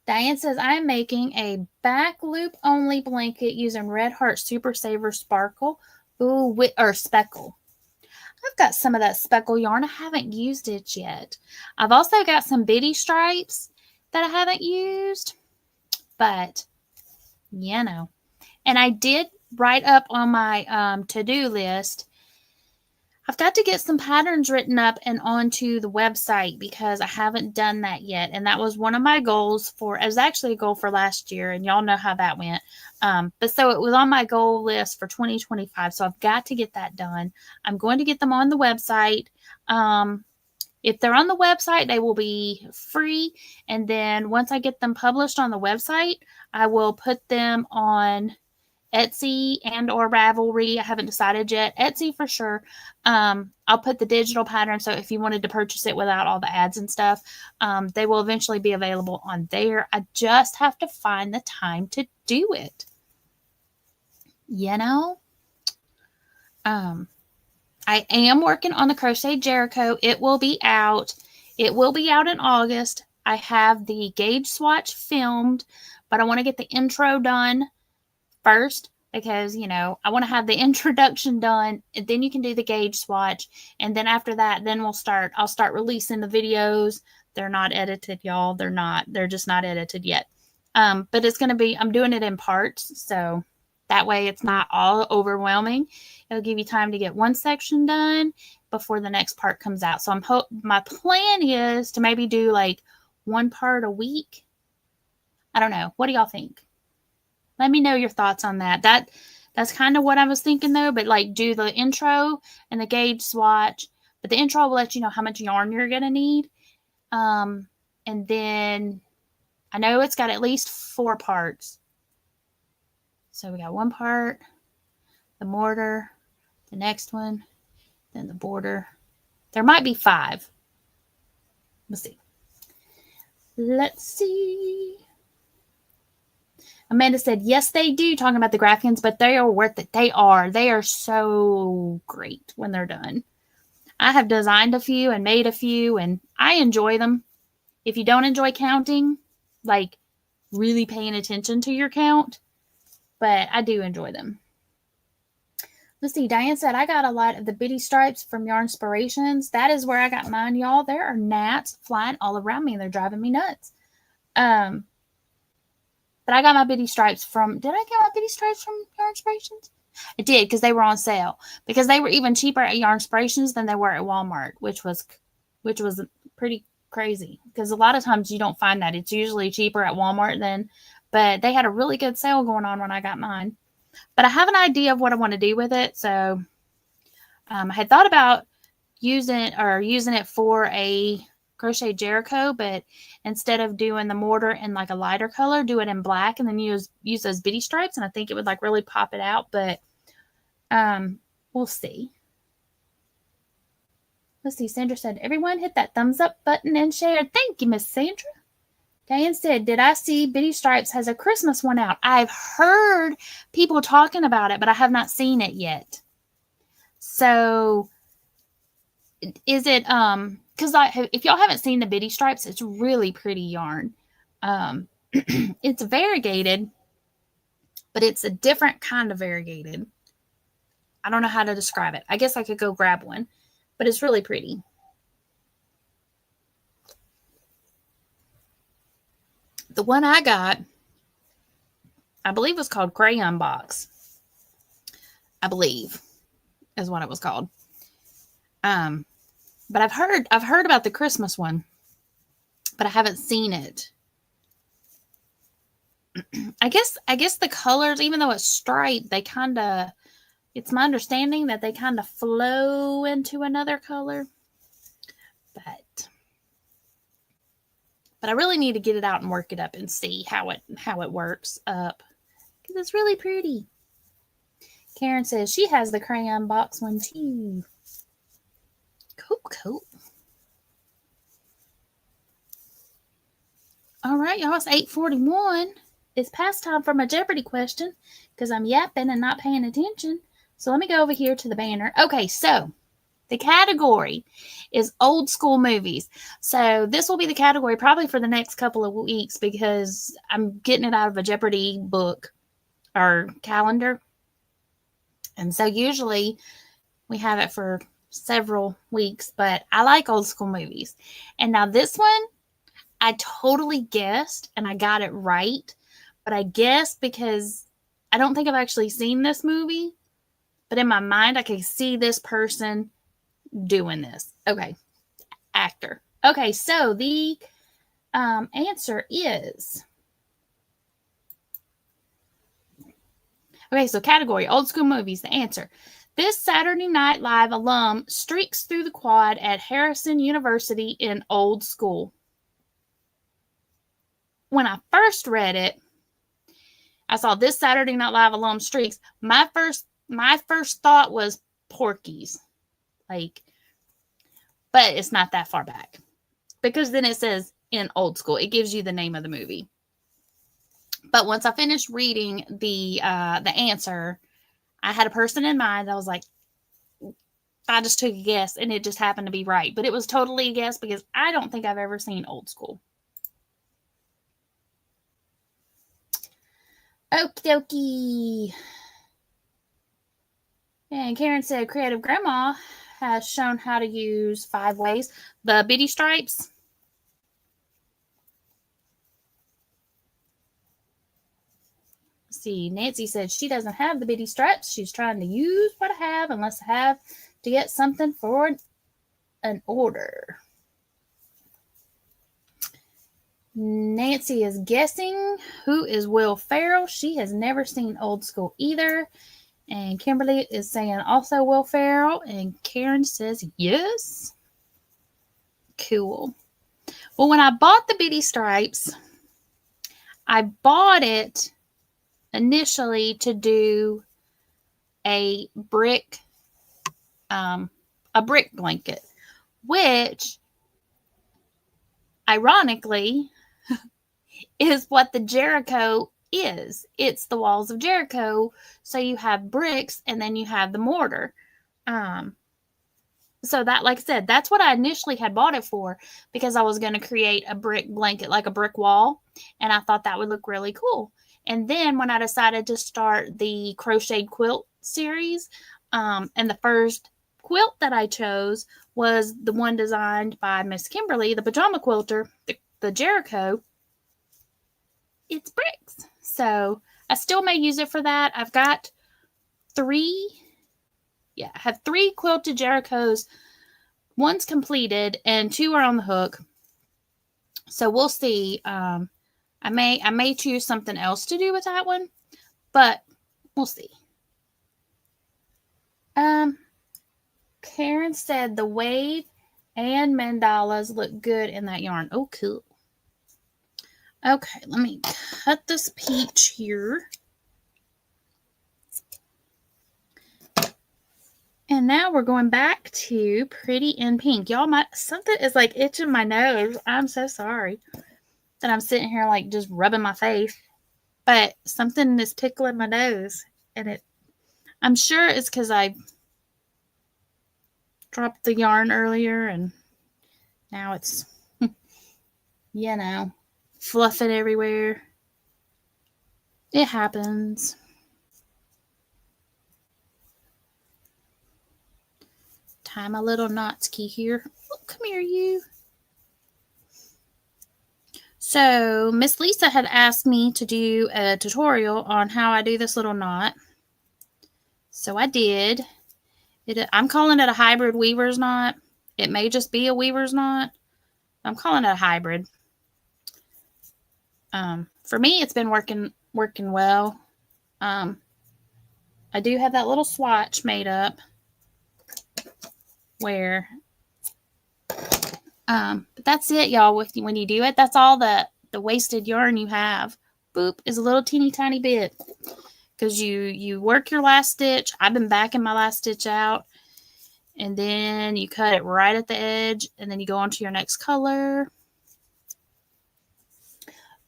Diane says, I'm making a back loop only blanket using Red Heart Super Saver Sparkle. Or Speckle. I've got some of that speckle yarn. I haven't used it yet. I've also got some bitty stripes that I haven't used, but you know. And I did write up on my to-do list. I've got to get some patterns written up and onto the website because I haven't done that yet. And that was one of my goals it was actually a goal for last year, and y'all know how that went. But so it was on my goal list for 2025. So I've got to get that done. I'm going to get them on the website. If they're on the website, they will be free. And then once I get them published on the website, I will put them on Etsy and or Ravelry. I haven't decided yet. Etsy for sure. I'll put the digital pattern, so if you wanted to purchase it without all the ads and stuff, they will eventually be available on there. I just have to find the time to do it. You know? I am working on the Crochet Jericho. It will be out. It will be out in August. I have the gauge swatch filmed, but I want to get the intro done first because, I want to have the introduction done, and then you can do the gauge swatch. And then after that, then I'll start releasing the videos. They're not edited, y'all. They're just not edited yet. But it's going to be, I'm doing it in parts. So that way it's not all overwhelming. It'll give you time to get one section done before the next part comes out. So my plan is to maybe do like one part a week. I don't know. What do y'all think? Let me know your thoughts on that. That's kind of what I was thinking though, but like do the intro and the gauge swatch. But the intro will let you know how much yarn you're going to need. And then I know it's got at least 4 parts. So we got 1 part, the mortar, the next one, then the border. There might be 5. Let's see. Let's see. Amanda said, yes, they do, talking about the Graffians, but they are worth it. They are so great when they're done. I have designed a few and made a few, and I enjoy them. If you don't enjoy counting, like really paying attention to your count, but I do enjoy them. Let's see. Diane said, I got a lot of the bitty stripes from Yarnspirations. That is where I got mine, y'all. There are gnats flying all around me, and they're driving me nuts. But I got my bitty stripes from, did I get my bitty stripes from Yarn Inspirations? I did, because they were on sale. Because they were even cheaper at Yarn Inspirations than they were at Walmart, which was pretty crazy. Because a lot of times you don't find that. It's usually cheaper at Walmart than, but they had a really good sale going on when I got mine. But I have an idea of what I want to do with it. So I had thought about using it for a crochet Jericho, but instead of doing the mortar in like a lighter color, do it in black and then use those bitty stripes, and I think it would like really pop it out. But we'll see. Let's see. Sandra said, everyone hit that thumbs up button and share. Thank you, Miss Sandra. Diane said, did I see Bitty Stripes has a Christmas one out? I've heard people talking about it, but I have not seen it yet. So is it, because if y'all haven't seen the Bitty Stripes, it's really pretty yarn. It's variegated, but it's a different kind of variegated. I don't know how to describe it. I guess I could go grab one, but it's really pretty. The one I got, I believe was called Crayon Box. I believe is what it was called. But I've heard about the Christmas one, but I haven't seen it. I guess the colors, even though it's striped, they kind of, it's my understanding that they kind of flow into another color. But I really need to get it out and work it up and see how it works up, because it's really pretty. Karen says she has the Crayon Box one too. Cool. All right, y'all, it's 8:41. It's past time for my Jeopardy question because I'm yapping and not paying attention. So let me go over here to the banner. Okay, so the category is old school movies. So this will be the category probably for the next couple of weeks because I'm getting it out of a Jeopardy book or calendar. And so usually we have it for several weeks, but I like old school movies. And now this one, I totally guessed and I got it right. But I guessed because I don't think I've actually seen this movie. But in my mind, I can see this person doing this. Okay. Actor. Okay, so the answer is, okay, so category, old school movies, the answer. This Saturday Night Live alum streaks through the quad at Harrison University in old school. When I first read it, I saw this Saturday Night Live alum streaks. My first thought was Porky's. But it's not that far back. Because then it says in old school. It gives you the name of the movie. But once I finished reading the answer, I had a person in mind. I was like, I just took a guess and it just happened to be right. But it was totally a guess because I don't think I've ever seen old school. Okie dokie. And Karen said, Creative Grandma has shown how to use 5 ways. The bitty stripes. Let's see, Nancy said she doesn't have the bitty stripes. She's trying to use what I have unless I have to get something for an order. Nancy is guessing who is Will Ferrell. She has never seen old school either. And Kimberly is saying also Will Ferrell. And Karen says yes. Cool. Well, when I bought the bitty stripes, I bought it initially to do a brick blanket, which ironically is what the Jericho is. It's the walls of Jericho. So you have bricks and then you have the mortar. So that, like I said, that's what I initially had bought it for, because I was going to create a brick blanket, like a brick wall. And I thought that would look really cool. And then when I decided to start the crocheted quilt series, and the first quilt that I chose was the one designed by Miss Kimberly, the pajama quilter, the Jericho. It's bricks. So I still may use it for that. I've got three. Yeah, I have 3 quilted Jerichos. One's completed and 2 are on the hook. So we'll see. I may choose something else to do with that one, but we'll see. Karen said the wave and mandalas look good in that yarn. Oh, cool. Okay, let me cut this peach here. And now we're going back to Pretty in Pink. Y'all, something is like itching my nose. I'm so sorry that I'm sitting here like just rubbing my face. But something is tickling my nose. And I'm sure it's because I dropped the yarn earlier and now it's, you know, fluffing everywhere. It happens. Tie my little knots key here. Oh, come here, you. So Miss Lisa had asked me to do a tutorial on how I do this little knot. So I did. I'm calling it a hybrid weaver's knot. It may just be a weaver's knot. I'm calling it a hybrid. For me, it's been working well. I do have that little swatch made up where, but that's it, y'all. When you do it, that's all the wasted yarn you have. Boop, is a little teeny tiny bit. Because you work your last stitch. I've been backing my last stitch out. And then you cut it right at the edge. And then you go on to your next color.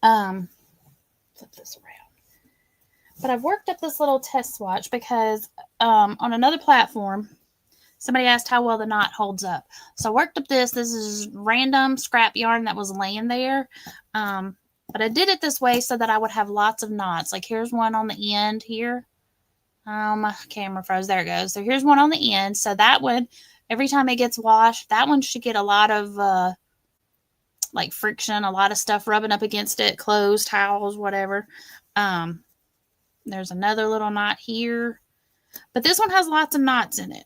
Flip this around. But I've worked up this little test swatch because on another platform, somebody asked how well the knot holds up. So I worked up this. This is random scrap yarn that was laying there. But I did it this way so that I would have lots of knots. Like here's one on the end here. My camera froze. There it goes. So here's one on the end. So that one, every time it gets washed, that one should get a lot of like friction, a lot of stuff rubbing up against it, clothes, towels, whatever. There's another little knot here. But this one has lots of knots in it.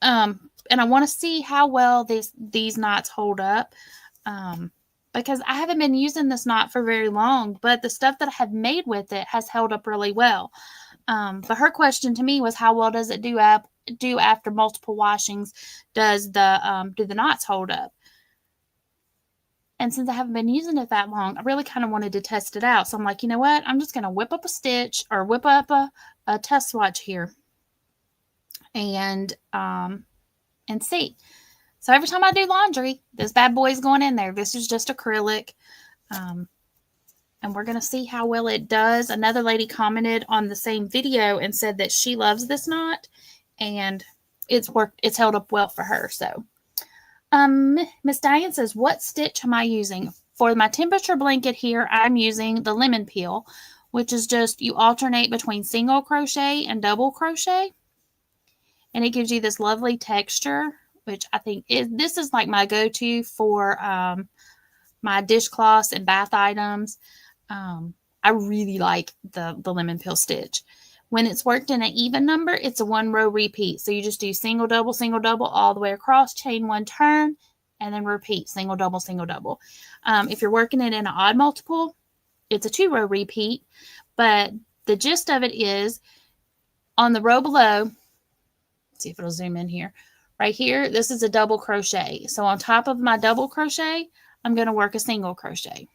And I want to see how well these knots hold up. Because I haven't been using this knot for very long, but the stuff that I have made with it has held up really well. But her question to me was, how well does it do after multiple washings? Do the knots hold up? And since I haven't been using it that long, I really kind of wanted to test it out. So I'm like, you know what? I'm just going to whip up a stitch or whip up a test swatch here and see. So every time I do laundry, this bad boy is going in there. This is just acrylic. And we're going to see how well it does. Another lady commented on the same video and said that she loves this knot and it's held up well for her. So, Miss Diane says, what stitch am I using? For my temperature blanket here, I'm using the lemon peel, which is just, you alternate between single crochet and double crochet. And it gives you this lovely texture, which I think this is like my go-to for my dishcloths and bath items. I really like the lemon peel stitch. When it's worked in an even number, it's a 1 row repeat. So you just do single, double all the way across, chain 1 turn, and then repeat single, double. If you're working it in an odd multiple, it's a 2 row repeat. But the gist of it is on the row below, let's see if it'll zoom in here. Right here, this is a double crochet. So on top of my double crochet, I'm going to work a single crochet.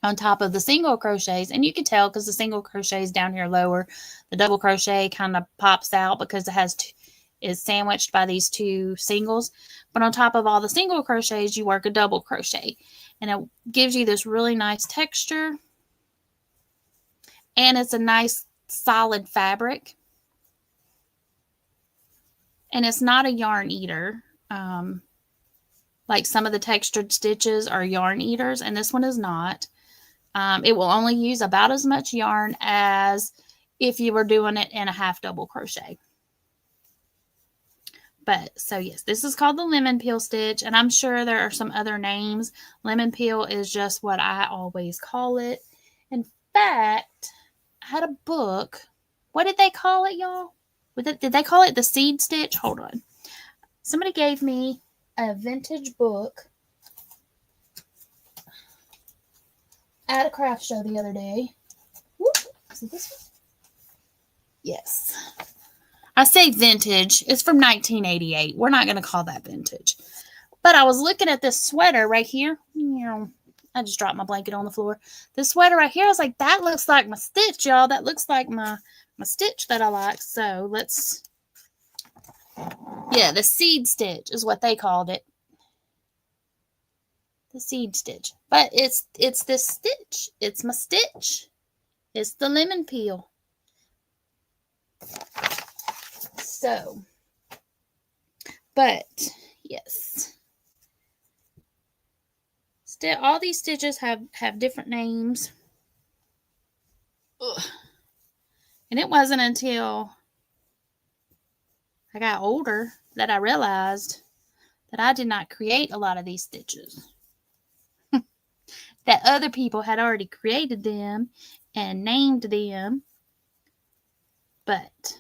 On top of the single crochets, and you can tell because the single crochet is down here lower, the double crochet kind of pops out because it is sandwiched by these 2 singles. But on top of all the single crochets, you work a double crochet, and it gives you this really nice texture, and it's a nice solid fabric, and it's not a yarn eater. Like some of the textured stitches are yarn eaters, and this one is not. It will only use about as much yarn as if you were doing it in a half double crochet. But so yes, this is called the lemon peel stitch, and I'm sure there are some other names. Lemon peel is just what I always call it. And fact, I had a book. What did they call it, y'all? Did they call it the seed stitch? Hold on. Somebody gave me a vintage book at a craft show the other day. Whoop. Is it this one? Yes. I say vintage. It's from 1988. We're not going to call that vintage. But I was looking at this sweater right here. I just dropped my blanket on the floor. This sweater right here, I was like, that looks like my stitch, y'all. That looks like my stitch that I like. So let's, yeah, the seed stitch is what they called it. The seed stitch. But it's this stitch. It's my stitch. It's the lemon peel. So, but yes. Still, all these stitches have different names. Ugh. And it wasn't until I got older that I realized that I did not create a lot of these stitches. That other people had already created them and named them. But,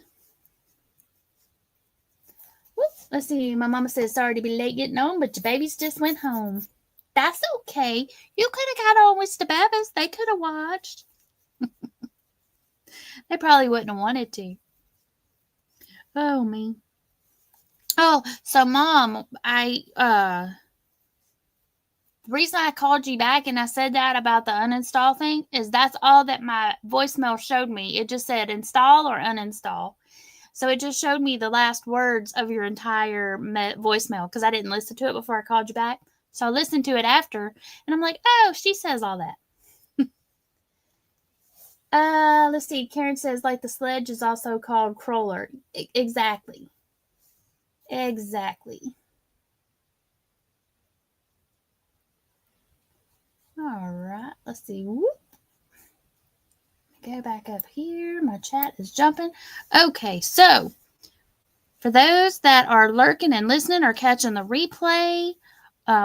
let's see. My mama says, sorry to be late getting on, but your babies just went home. That's okay. You could have got on with the babies. They could have watched. They probably wouldn't have wanted to. Oh, me. Oh, so Mom, the reason I called you back and I said that about the uninstall thing is that's all that my voicemail showed me. It just said install or uninstall. So it just showed me the last words of your entire voicemail because I didn't listen to it before I called you back. So I listened to it after and I'm like, oh, she says all that. Let's see. Karen says, like the sledge is also called crawler. Exactly. Exactly. All right. Let's see. Whoop. Go back up here. My chat is jumping. Okay. So for those that are lurking and listening or catching the replay,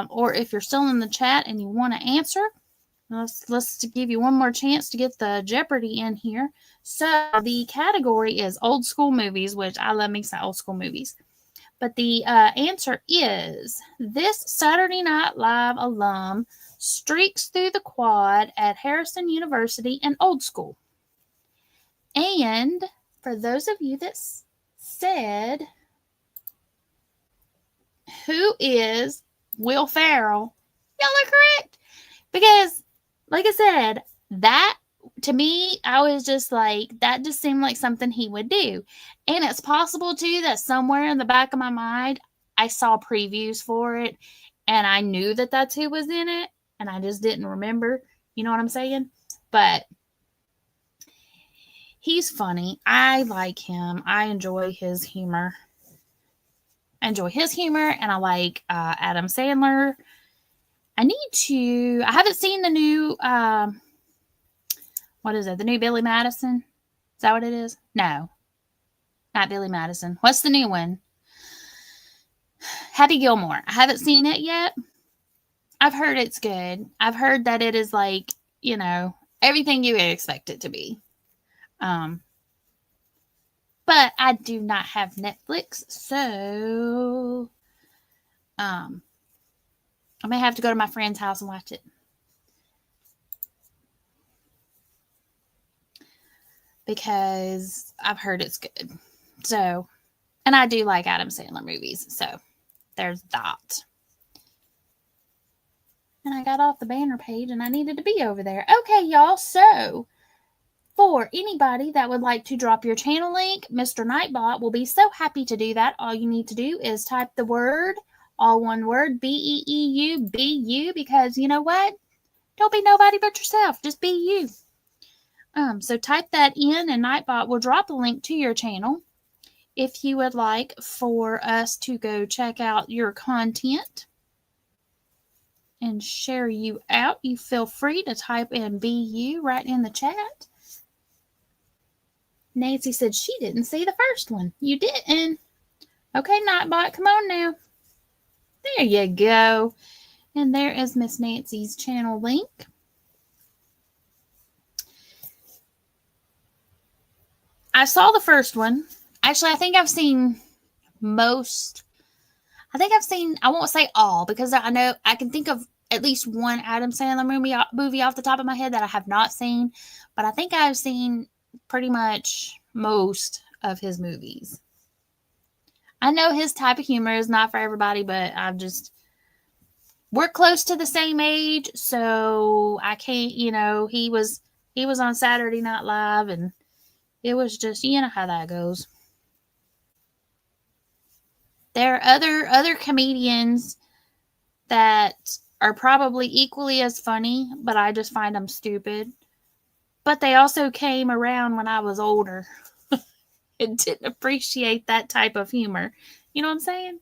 or if you're still in the chat and you want to answer, let's give you one more chance to get the Jeopardy in here. So the category is old school movies, which I love me some old school movies. But the answer is, this Saturday Night Live alum streaks through the quad at Harrison University in old school. And for those of you that said, who is Will Ferrell? Y'all are correct. Because, like I said, that, to me, I was just like, that just seemed like something he would do. And it's possible, too, that somewhere in the back of my mind, I saw previews for it, and I knew that that's who was in it, and I just didn't remember. You know what I'm saying? But he's funny. I like him. I enjoy his humor. And I like Adam Sandler. I haven't seen the new, what is it? The new Billy Madison? Is that what it is? No, not Billy Madison. What's the new one? Happy Gilmore. I haven't seen it yet. I've heard it's good. I've heard that it is like, everything you would expect it to be. But I do not have Netflix, so I may have to go to my friend's house and watch it. Because I've heard it's good. So, and I do like Adam Sandler movies, so there's that. And I got off the banner page and I needed to be over there. Okay, y'all, so for anybody that would like to drop your channel link, Mr. Nightbot will be so happy to do that. All you need to do is type the word, all one word, BEEU, BU, because you know what? Don't be nobody but yourself. Just be you. So type that in and Nightbot will drop a link to your channel. If you would like for us to go check out your content and share you out, you feel free to type in BU right in the chat. Nancy said she didn't see the first one. You didn't. Okay, Nightbot, come on now. There you go. And there is Miss Nancy's channel link. I saw the first one. Actually, I think I've seen most. I won't say all, because I know I can think of at least one Adam Sandler movie off the top of my head that I have not seen, but I think I've seen pretty much most of his movies. I know his type of humor is not for everybody, but we're close to the same age, so I can't, he was on Saturday Night Live, and it was just, how that goes. There are other comedians that are probably equally as funny, but I just find them stupid. But they also came around when I was older and didn't appreciate that type of humor. You know what I'm saying?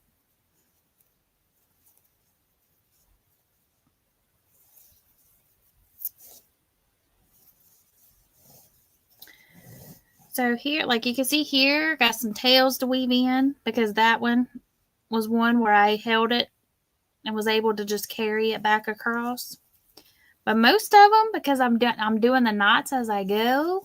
So here, like you can see here, got some tails to weave in, because that one was one where I held it and was able to just carry it back across. But most of them, because I'm doing the knots as I go,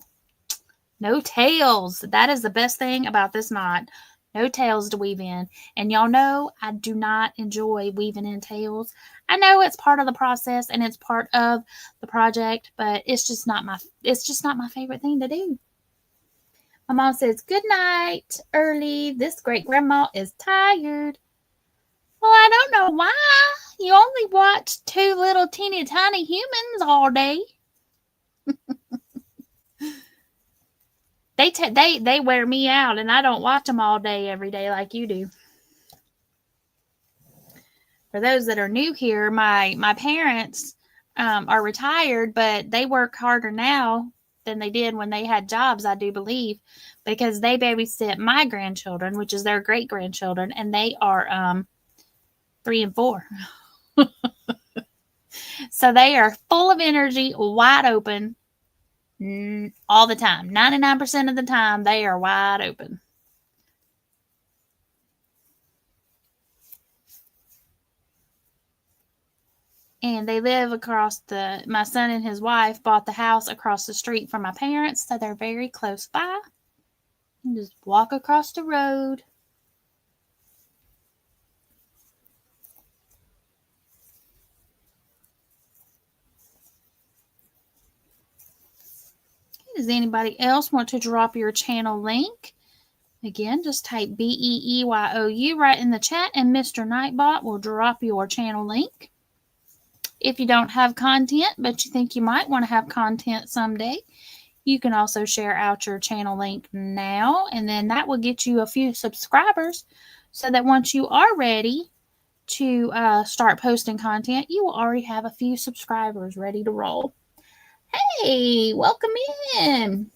no tails. That is the best thing about this knot. No tails to weave in. And y'all know I do not enjoy weaving in tails. I know it's part of the process and it's part of the project, but it's just not my favorite thing to do. My mom says, "Good night, early. This great grandma is tired." Well, I don't know why. You only watch two little teeny tiny humans all day. They wear me out, and I don't watch them all day every day like you do. For those that are new here, my parents are retired, but they work harder now than they did when they had jobs, I do believe, because they babysit my grandchildren, which is their great grandchildren, and they are 3 and 4. So they are full of energy, wide open, all the time. 99% of the time, they are wide open. And they live my son and his wife bought the house across the street from my parents, so they're very close by. And just walk across the road. Does anybody else want to drop your channel link? Again, just type BEEYOU right in the chat, and Mr. Nightbot will drop your channel link. If you don't have content, but you think you might want to have content someday, you can also share out your channel link now, and then that will get you a few subscribers, so that once you are ready to start posting content, you will already have a few subscribers ready to roll. Hey, welcome in,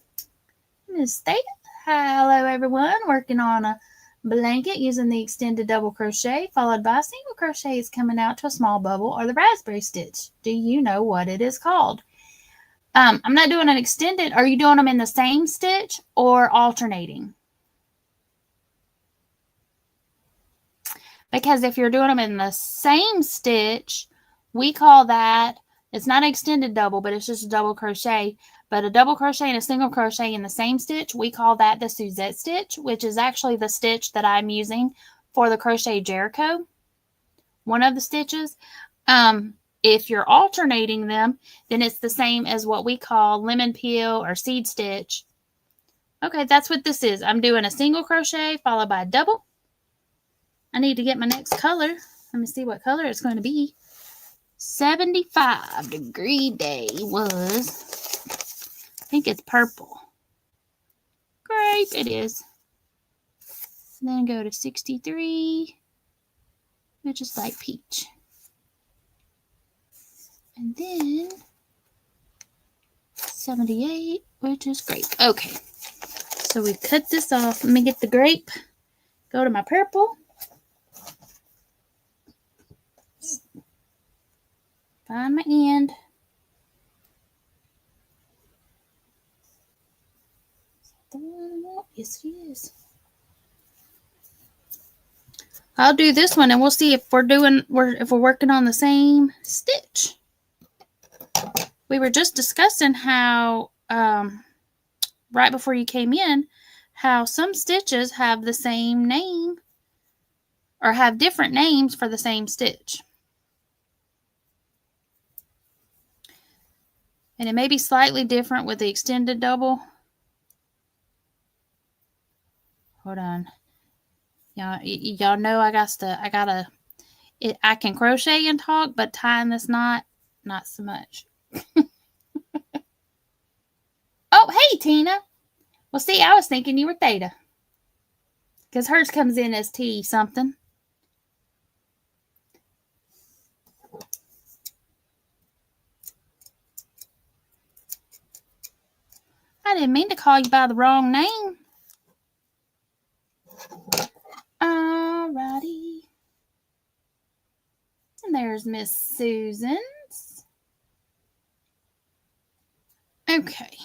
Miss Thea. Hello, everyone. Working on a blanket using the extended double crochet followed by single crochets coming out to a small bubble, or the raspberry stitch. Do you know what it is called? I'm not doing an extended. Are you doing them in the same stitch or alternating? Because if you're doing them in the same stitch, we call that, it's not an extended double, but it's just a double crochet. But a double crochet and a single crochet in the same stitch, we call that the Suzette stitch, which is actually the stitch that I'm using for the Crochet Jericho. One of the stitches. If you're alternating them, then it's the same as what we call lemon peel or seed stitch. Okay, that's what this is. I'm doing a single crochet followed by a double. I need to get my next color. Let me see what color it's going to be. 75-degree day was, I think it's purple. Grape, it is. And then go to 63, which is light peach. And then 78, which is grape. Okay, so we cut this off. Let me get the grape. Go to my purple. Find my end. Yes, it is. I'll do this one, and we'll see if we're working on the same stitch. We were just discussing how right before you came in how some stitches have the same name or have different names for the same stitch. And it may be slightly different with the extended double. Hold on. Y'all know I can crochet and talk, but tying this knot, not so much. Oh, hey, Tina. Well, see, I was thinking you were Theta. Because hers comes in as T something. I didn't mean to call you by the wrong name. Alrighty. And there's Miss Susan's. Okay.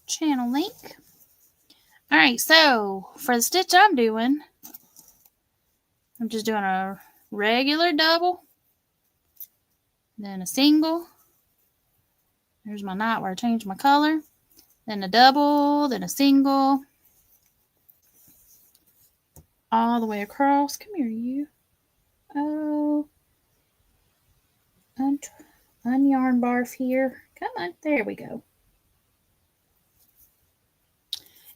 Channel link. Alright, so for the stitch I'm doing, I'm just doing a regular double, then a single. There's my knot where I changed my color. Then a double, then a single. All the way across. Come here, you. Oh. Unyarn barf here. Come on. There we go.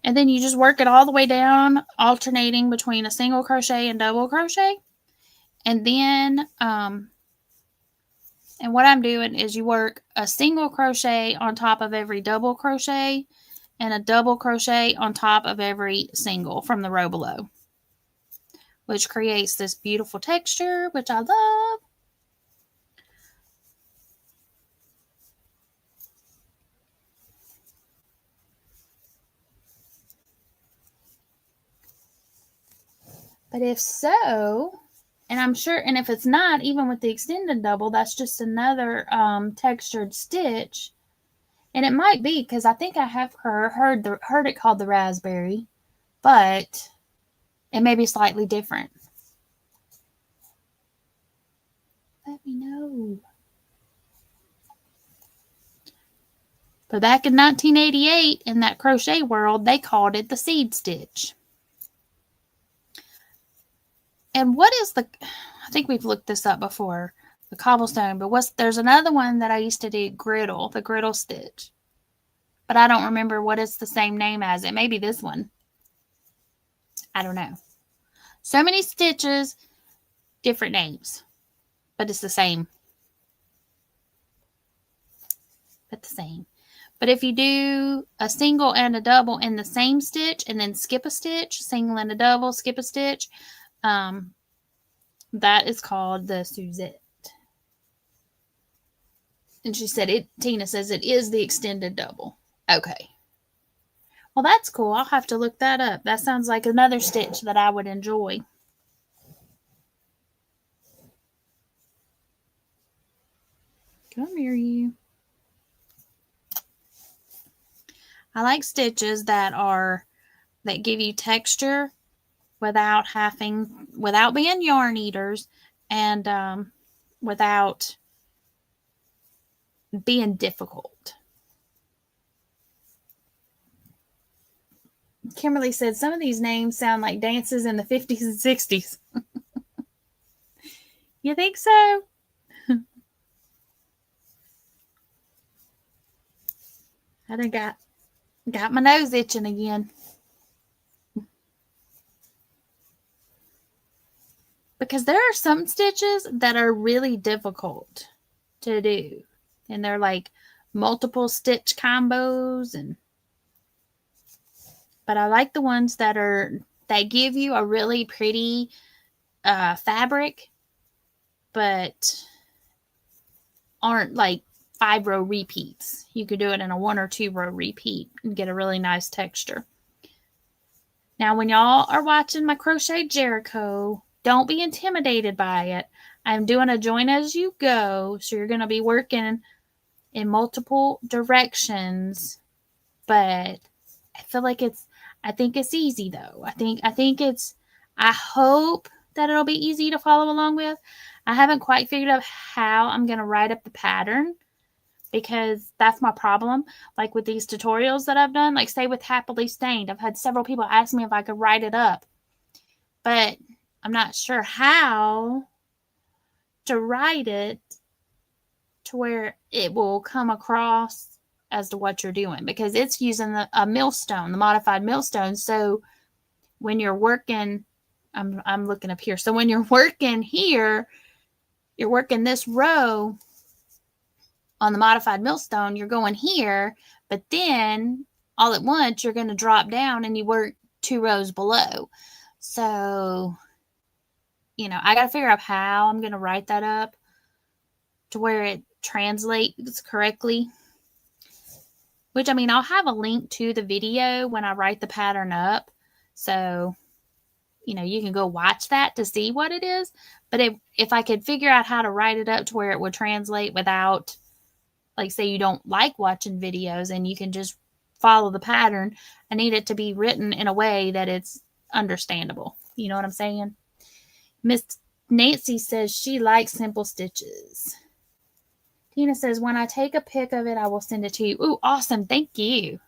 And then you just work it all the way down, alternating between a single crochet and double crochet. And then, and what I'm doing is you work a single crochet on top of every double crochet and a double crochet on top of every single from the row below, which creates this beautiful texture, which I love. But if so, and I'm sure, and if it's not, even with the extended double, that's just another textured stitch. And it might be, because I think I have heard it called the raspberry, but it may be slightly different. Let me know. But back in 1988, in that crochet world, they called it the seed stitch. And what is I think we've looked this up before, the cobblestone, but there's another one that I used to do, the griddle stitch. But I don't remember what it's the same name as. It may be this one. I don't know. So many stitches, different names, but it's the same. But if you do a single and a double in the same stitch and then skip a stitch, single and a double, skip a stitch, that is called the Suzette. And she said Tina says it is the extended double. Okay. Well, that's cool. I'll have to look that up. That sounds like another stitch that I would enjoy. Come here, you. I like stitches that give you texture without being yarn eaters and without being difficult. Kimberly said some of these names sound like dances in the 50s and 60s. You think so? I done got my nose itching again. Because there are some stitches that are really difficult to do. And they're like multiple stitch combos but I like the ones that give you a really pretty fabric, but aren't like 5-row repeats. You could do it in a 1 or 2 row repeat and get a really nice texture. Now, when y'all are watching my Crochet Jericho, don't be intimidated by it. I'm doing a join as you go, so you're going to be working in multiple directions, but I feel like I think it's easy though. I hope that it'll be easy to follow along with. I haven't quite figured out how I'm going to write up the pattern, because that's my problem. Like with these tutorials that I've done, like say with Happily Stained, I've had several people ask me if I could write it up, but I'm not sure how to write it to where it will come across as to what you're doing, because it's using a millstone, the modified millstone. So when you're working, I'm looking up here. So when you're working here, you're working this row on the modified millstone, you're going here, but then all at once you're going to drop down and you work 2 rows below. So, I got to figure out how I'm going to write that up to where it translates correctly. Which, I'll have a link to the video when I write the pattern up. So, you can go watch that to see what it is. But if I could figure out how to write it up to where it would translate without, like, say you don't like watching videos and you can just follow the pattern, I need it to be written in a way that it's understandable. You know what I'm saying? Miss Nancy says she likes simple stitches. Tina says, when I take a pic of it, I will send it to you. Ooh, awesome. Thank you.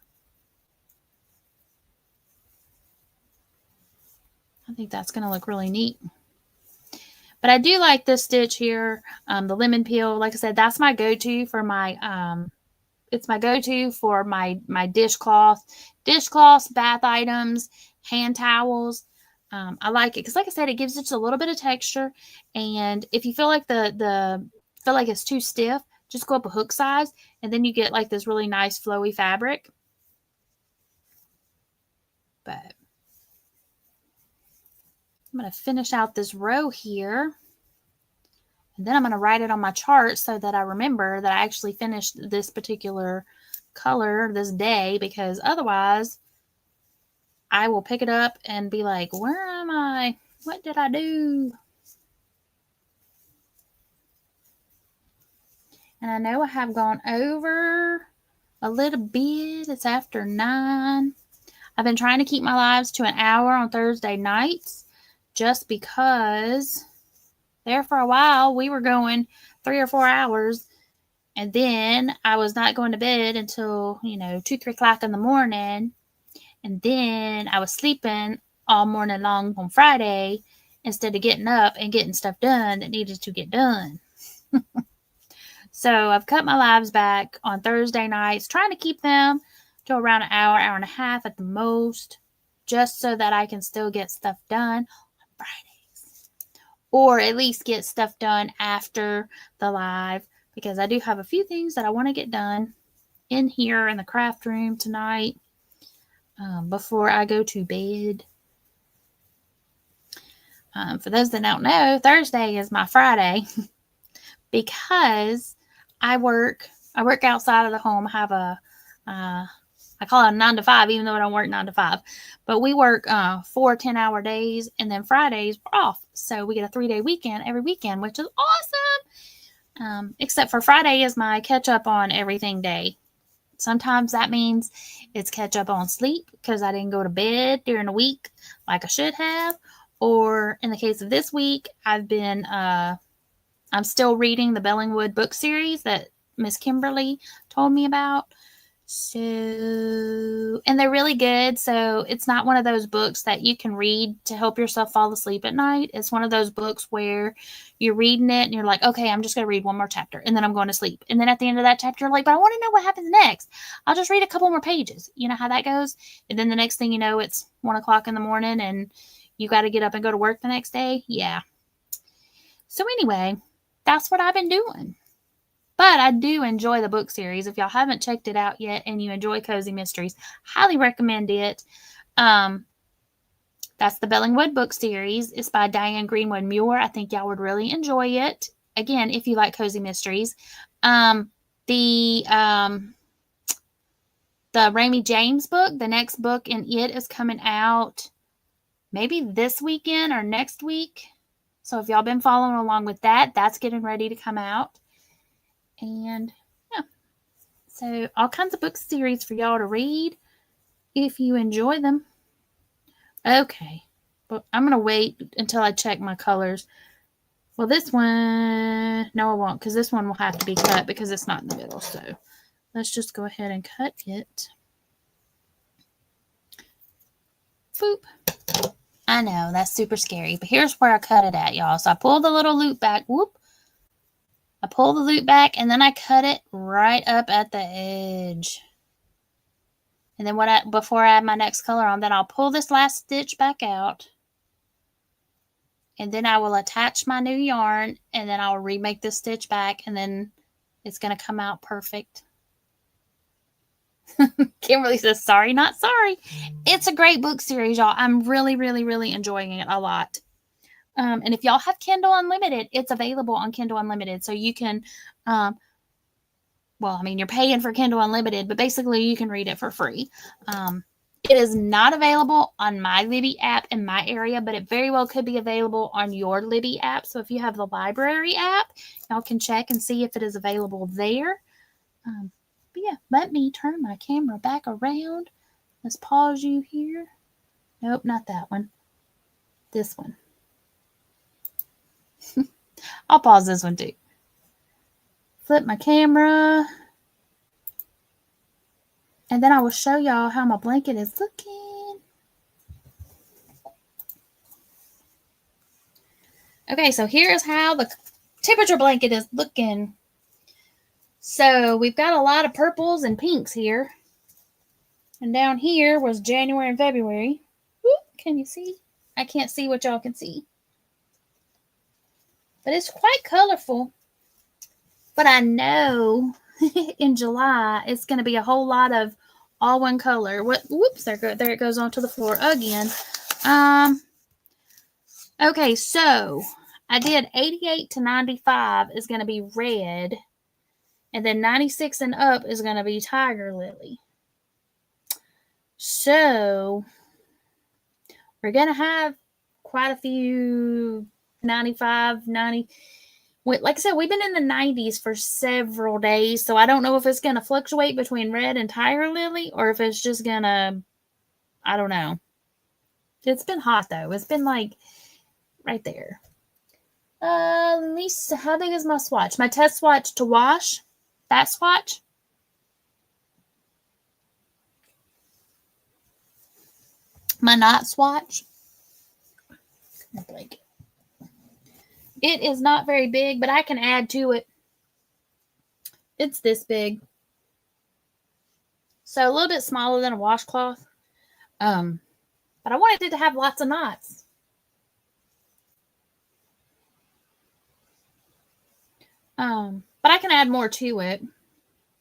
I think that's going to look really neat. But I do like this stitch here, the lemon peel. Like I said, that's my go-to for my, it's my go-to for my dishcloths, bath items, hand towels. I like it because, like I said, it gives it just a little bit of texture. And if you feel like feel like it's too stiff, just go up a hook size, and then you get like this really nice flowy fabric. But I'm going to finish out this row here. And then I'm going to write it on my chart so that I remember that I actually finished this particular color this day, because otherwise I will pick it up and be like, where am I? What did I do? And I know I have gone over a little bit. It's after 9. I've been trying to keep my lives to an hour on Thursday nights just because there for a while we were going 3 or 4 hours, and then I was not going to bed until 2, 3 o'clock in the morning, and then I was sleeping all morning long on Friday instead of getting up and getting stuff done that needed to get done. So I've cut my lives back on Thursday nights, trying to keep them to around an hour, hour and a half at the most, just so that I can still get stuff done on Fridays, or at least get stuff done after the live, because I do have a few things that I want to get done in here in the craft room tonight before I go to bed. For those that don't know, Thursday is my Friday because I work outside of the home. I have I call it a 9 to 5, even though I don't work 9 to 5. But we work 4 10-hour days, and then Fridays we're off. So we get a 3-day weekend every weekend, which is awesome. Except for Friday is my catch up on everything day. Sometimes that means it's catch up on sleep because I didn't go to bed during the week like I should have. Or in the case of this week, I'm still reading the Bellingwood book series that Miss Kimberly told me about. So, and they're really good. So it's not one of those books that you can read to help yourself fall asleep at night. It's one of those books where you're reading it and you're like, okay, I'm just going to read one more chapter and then I'm going to sleep. And then at the end of that chapter, you're like, but I want to know what happens next. I'll just read a couple more pages. You know how that goes? And then the next thing you know, it's 1 o'clock in the morning and you got to get up and go to work the next day. Yeah. So anyway, that's what I've been doing. But I do enjoy the book series. If y'all haven't checked it out yet and you enjoy Cozy Mysteries, highly recommend it. That's the Bellingwood book series. It's by Diane Greenwood Muir. I think y'all would really enjoy it. Again, if you like Cozy Mysteries. The Ramie James book, the next book in it is coming out maybe this weekend or next week. So if y'all been following along with that, that's getting ready to come out. And yeah, so all kinds of book series for y'all to read if you enjoy them. Okay, but I'm going to wait until I check my colors. Well, this one, no, I won't, because this one will have to be cut because it's not in the middle. So let's just go ahead and cut it. Boop. I know, that's super scary, but here's where I cut it at, y'all. So I pull the little loop back. Whoop. I pull the loop back, and then I cut it right up at the edge. And then before I add my next color on, then I'll pull this last stitch back out. And then I will attach my new yarn, and then I'll remake this stitch back, and then it's going to come out perfect. Kimberly says, sorry, not sorry. It's a great book series, y'all. I'm really, really, really enjoying it a lot. And if y'all have Kindle Unlimited, it's available on Kindle Unlimited. So you can, well, I mean, you're paying for Kindle Unlimited, but basically you can read it for free. It is not available on my Libby app in my area, but it very well could be available on your Libby app. So if you have the library app, y'all can check and see if it is available there. But yeah, let me turn my camera back around. Let's pause you here. Nope, not that one. This one. I'll pause this one too. Flip my camera. And then I will show y'all how my blanket is looking. Okay, so here's how the temperature blanket is looking. So we've got a lot of purples and pinks here. And down here was January and February. Whoop, can you see? I can't see what y'all can see. But it's quite colorful. But I know in July it's going to be a whole lot of all one color. Whoops, there it goes onto the floor again. Okay, so I did 88 to 95 is going to be red. And then 96 and up is going to be tiger lily. So we're going to have quite a few 95, 90. Like I said, we've been in the 90s for several days. So I don't know if it's going to fluctuate between red and tiger lily or if it's just going to, I don't know. It's been hot though. It's been like right there. Lisa, how big is my swatch? My test swatch to wash. That swatch. My knot swatch. It is not very big, but I can add to it. It's this big. So a little bit smaller than a washcloth. But I wanted it to have lots of knots. But I can add more to it.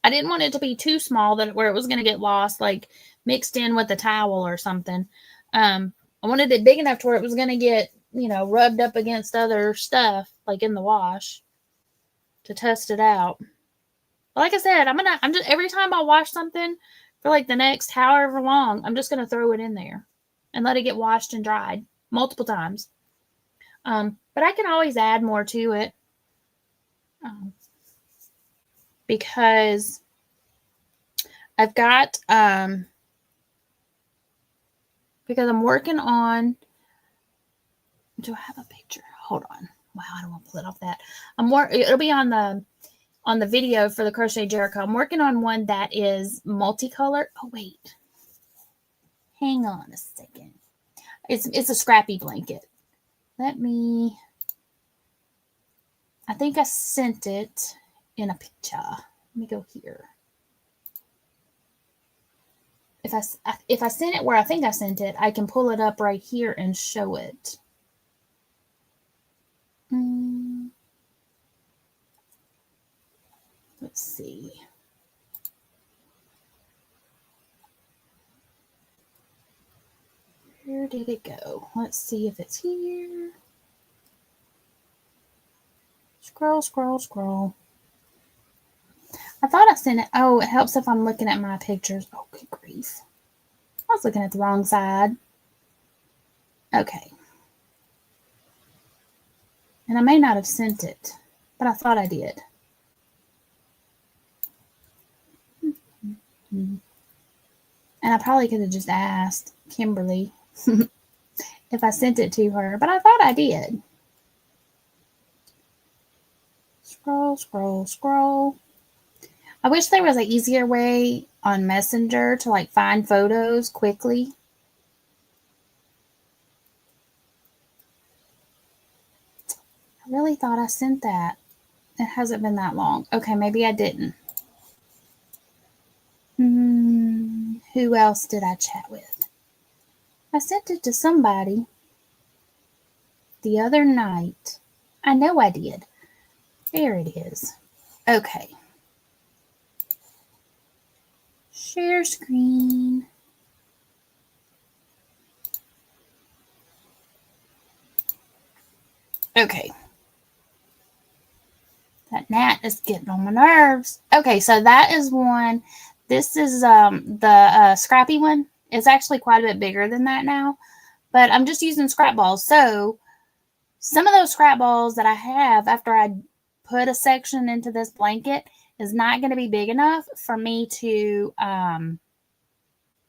I didn't want it to be too small where it was going to get lost, like mixed in with a towel or something. I wanted it big enough to where it was going to get, rubbed up against other stuff, like in the wash, to test it out. But like I said, I'm just every time I wash something for like the next however long, I'm just going to throw it in there and let it get washed and dried multiple times. But I can always add more to it. Because I've got, because I'm working on, do I have a picture? Hold on. Wow, I don't want to pull it off that. It'll be on the video for the Crochet Jericho. I'm working on one that is multicolored. Oh, wait. Hang on a second. It's a scrappy blanket. I think I sent it in a picture. Let me go here. If I sent it where I think I sent it, I can pull it up right here and show it. Let's see. Where did it go? Let's see if it's here. Scroll, scroll, scroll. I thought I sent it. Oh, it helps if I'm looking at my pictures. Oh, good grief. I was looking at the wrong side. Okay. And I may not have sent it, but I thought I did. And I probably could have just asked Kimberly if I sent it to her, but I thought I did. Scroll, scroll, scroll. I wish there was an easier way on Messenger to like find photos quickly. I really thought I sent that. It hasn't been that long. Okay, maybe I didn't. Who else did I chat with? I sent it to somebody the other night. I know I did. There it is. Okay. Share screen. Okay. That gnat is getting on my nerves. Okay, so that is one. This is the scrappy one. It's actually quite a bit bigger than that now. But I'm just using scrap balls. So some of those scrap balls that I have after I put a section into this blanket is not going to be big enough for me to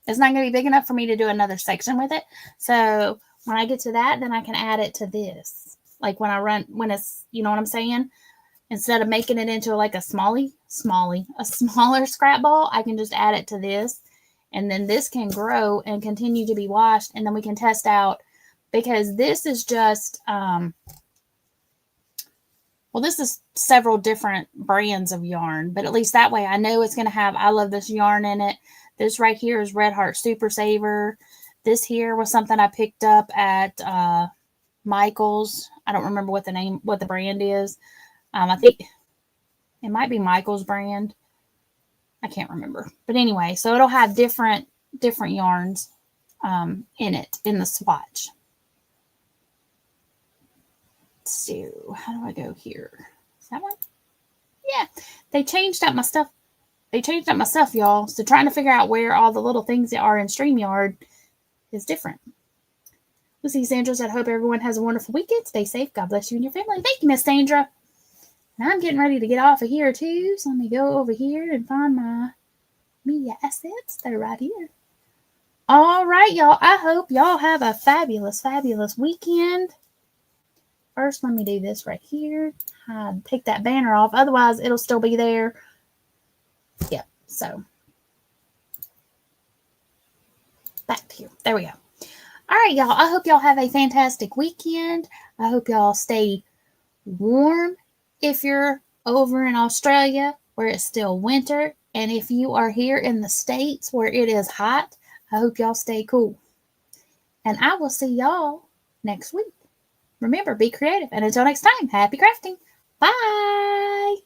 it's not going to be big enough for me to do another section with it. So when I get to that, then I can add it to this. Like when it's, you know what I'm saying? Instead of making it into like a smaller scrap ball, I can just add it to this. And then this can grow and continue to be washed. And then we can test out, because this is just, this is several different brands of yarn. But at least that way I know it's going to have I Love This yarn in it. This right here is Red Heart Super Saver. This here was something I picked up at Michael's. I don't remember what the brand is. I think it might be Michael's brand. I can't remember. But anyway, so it'll have different yarns in it, in the swatch. So how do I go here? Is that one? Yeah. They changed up my stuff. Y'all. So trying to figure out where all the little things that are in StreamYard is different. Lucy Sandra said, hope everyone has a wonderful weekend. Stay safe. God bless you and your family. Thank you, Miss Sandra. And I'm getting ready to get off of here too. So let me go over here and find my media assets. They're right here. All right, y'all. I hope y'all have a fabulous, fabulous weekend. First, let me do this right here. Take that banner off. Otherwise, it'll still be there. Yep. So back to here. There we go. All right, y'all. I hope y'all have a fantastic weekend. I hope y'all stay warm if you're over in Australia where it's still winter. And if you are here in the States where it is hot, I hope y'all stay cool. And I will see y'all next week. Remember, be creative. And until next time, happy crafting. Bye.